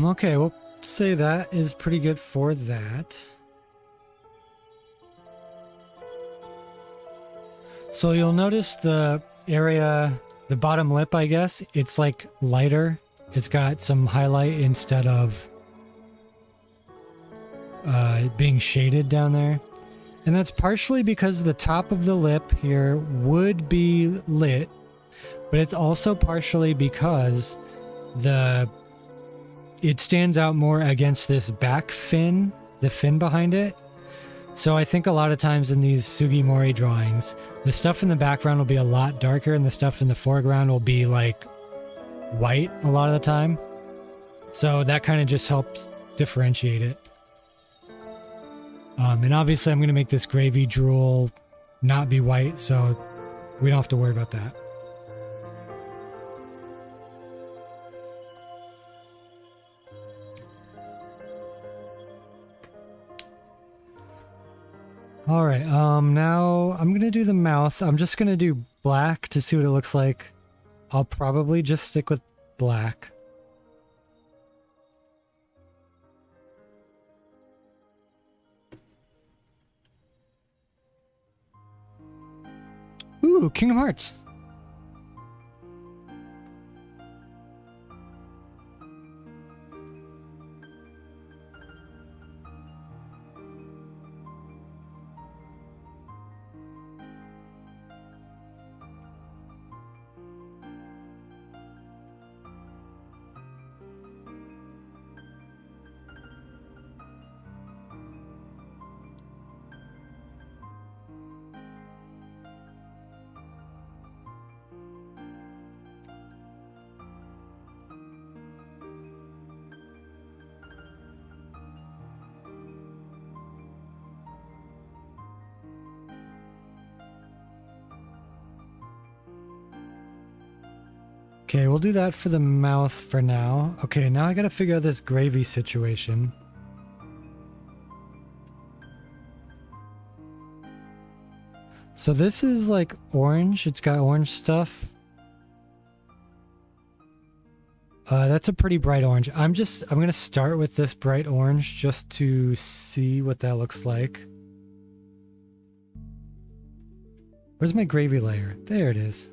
Okay, we'll say that is pretty good for that. So you'll notice the area, the bottom lip, I guess, it's like lighter. It's got some highlight instead of being shaded down there. And that's partially because the top of the lip here would be lit, but it's also partially because it stands out more against this back fin, the fin behind it. So I think a lot of times in these Sugimori drawings, the stuff in the background will be a lot darker and the stuff in the foreground will be like white a lot of the time. So that kind of just helps differentiate it. And obviously I'm going to make this gravy drool not be white, so we don't have to worry about that. Alright, now I'm going to do the mouth. I'm just going to do black to see what it looks like. I'll probably just stick with black. Ooh, Kingdom Hearts! Okay, we'll do that for the mouth for now. Okay, now I gotta figure out this gravy situation. So this is like orange. It's got orange stuff. That's a pretty bright orange. I'm gonna start with this bright orange just to see what that looks like. Where's my gravy layer? There it is.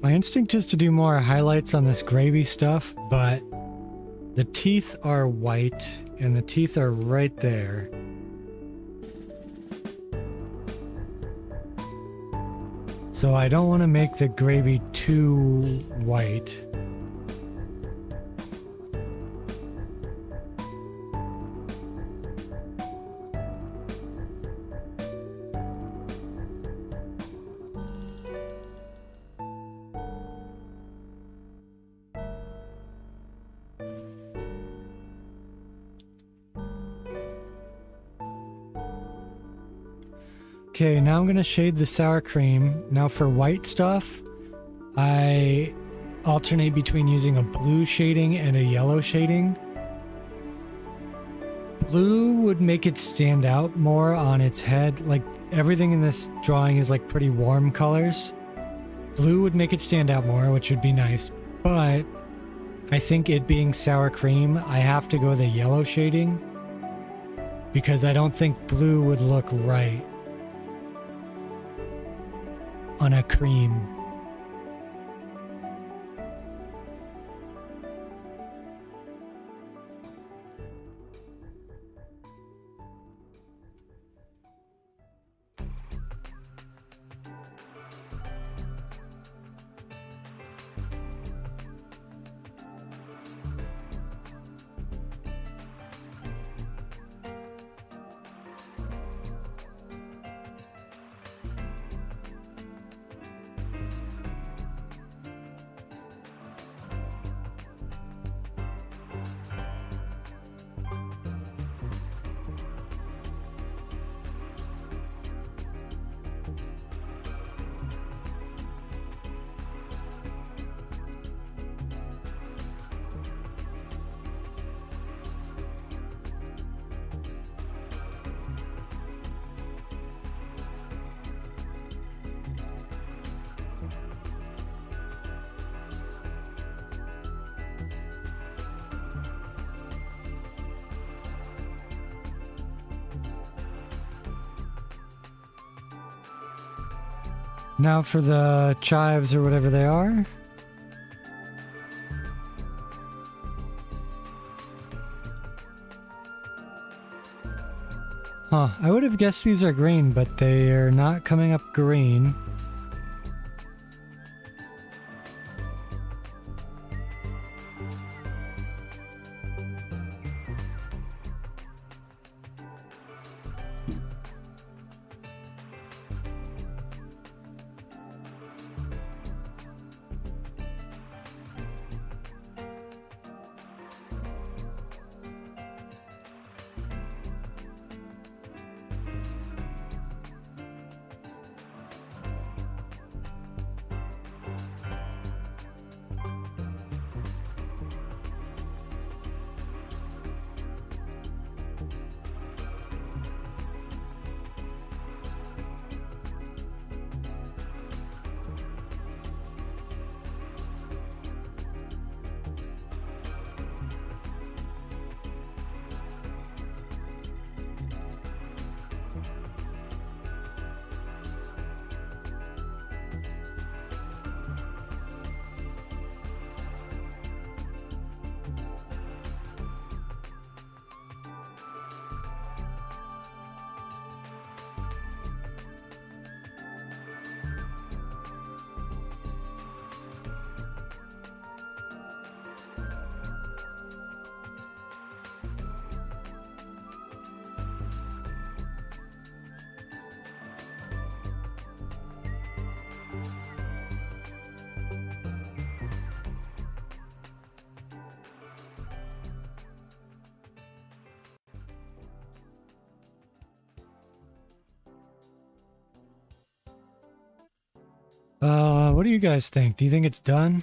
My instinct is to do more highlights on this gravy stuff, but the teeth are white and the teeth are right there. So I don't want to make the gravy too white. Okay, now I'm gonna shade the sour cream. Now for white stuff, I alternate between using a blue shading and a yellow shading. Blue would make it stand out more on its head. Like everything in this drawing is like pretty warm colors. Blue would make it stand out more, which would be nice. But I think it being sour cream, I have to go the yellow shading because I don't think blue would look right on a cream. Now for the chives or whatever they are. Huh, I would have guessed these are green, but they are not coming up green. What do you guys think? Do you think it's done?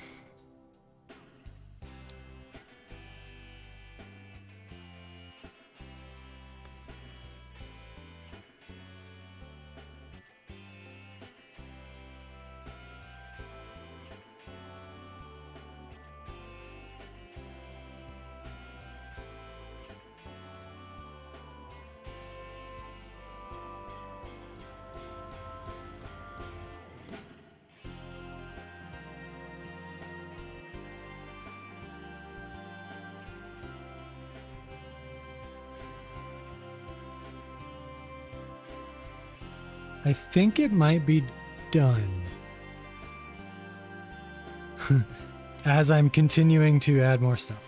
I think it might be done. As I'm continuing to add more stuff.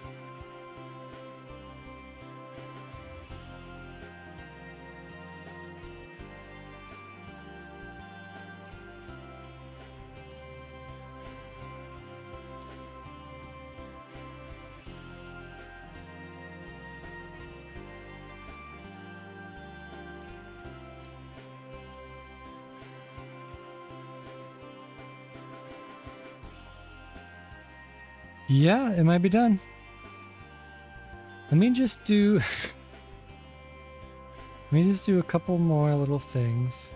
Yeah, it might be done. Let me just do a couple more little things.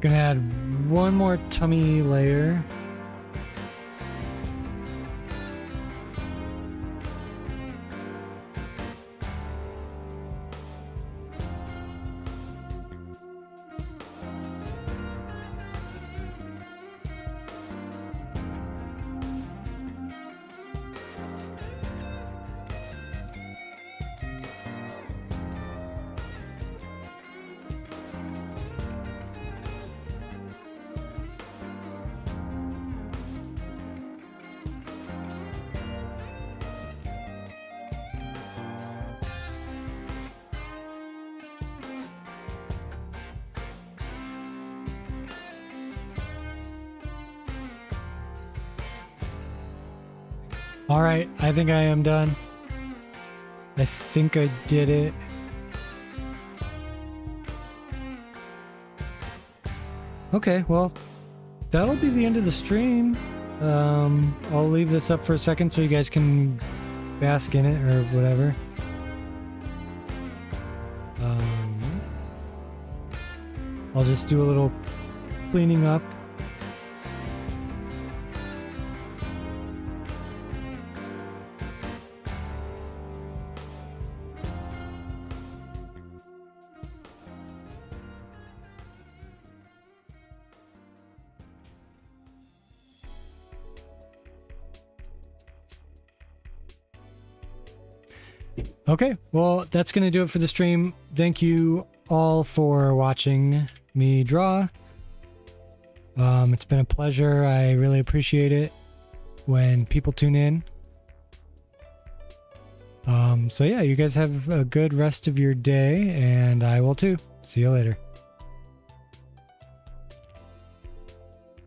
Gonna add one more tummy layer. All right, I think I am done. I think I did it. Okay, well, that'll be the end of the stream. I'll leave this up for a second so you guys can bask in it or whatever. I'll just do a little cleaning up. Okay, well, that's going to do it for the stream. Thank you all for watching me draw. It's been a pleasure. I really appreciate it when people tune in. So yeah, you guys have a good rest of your day, and I will too. See you later.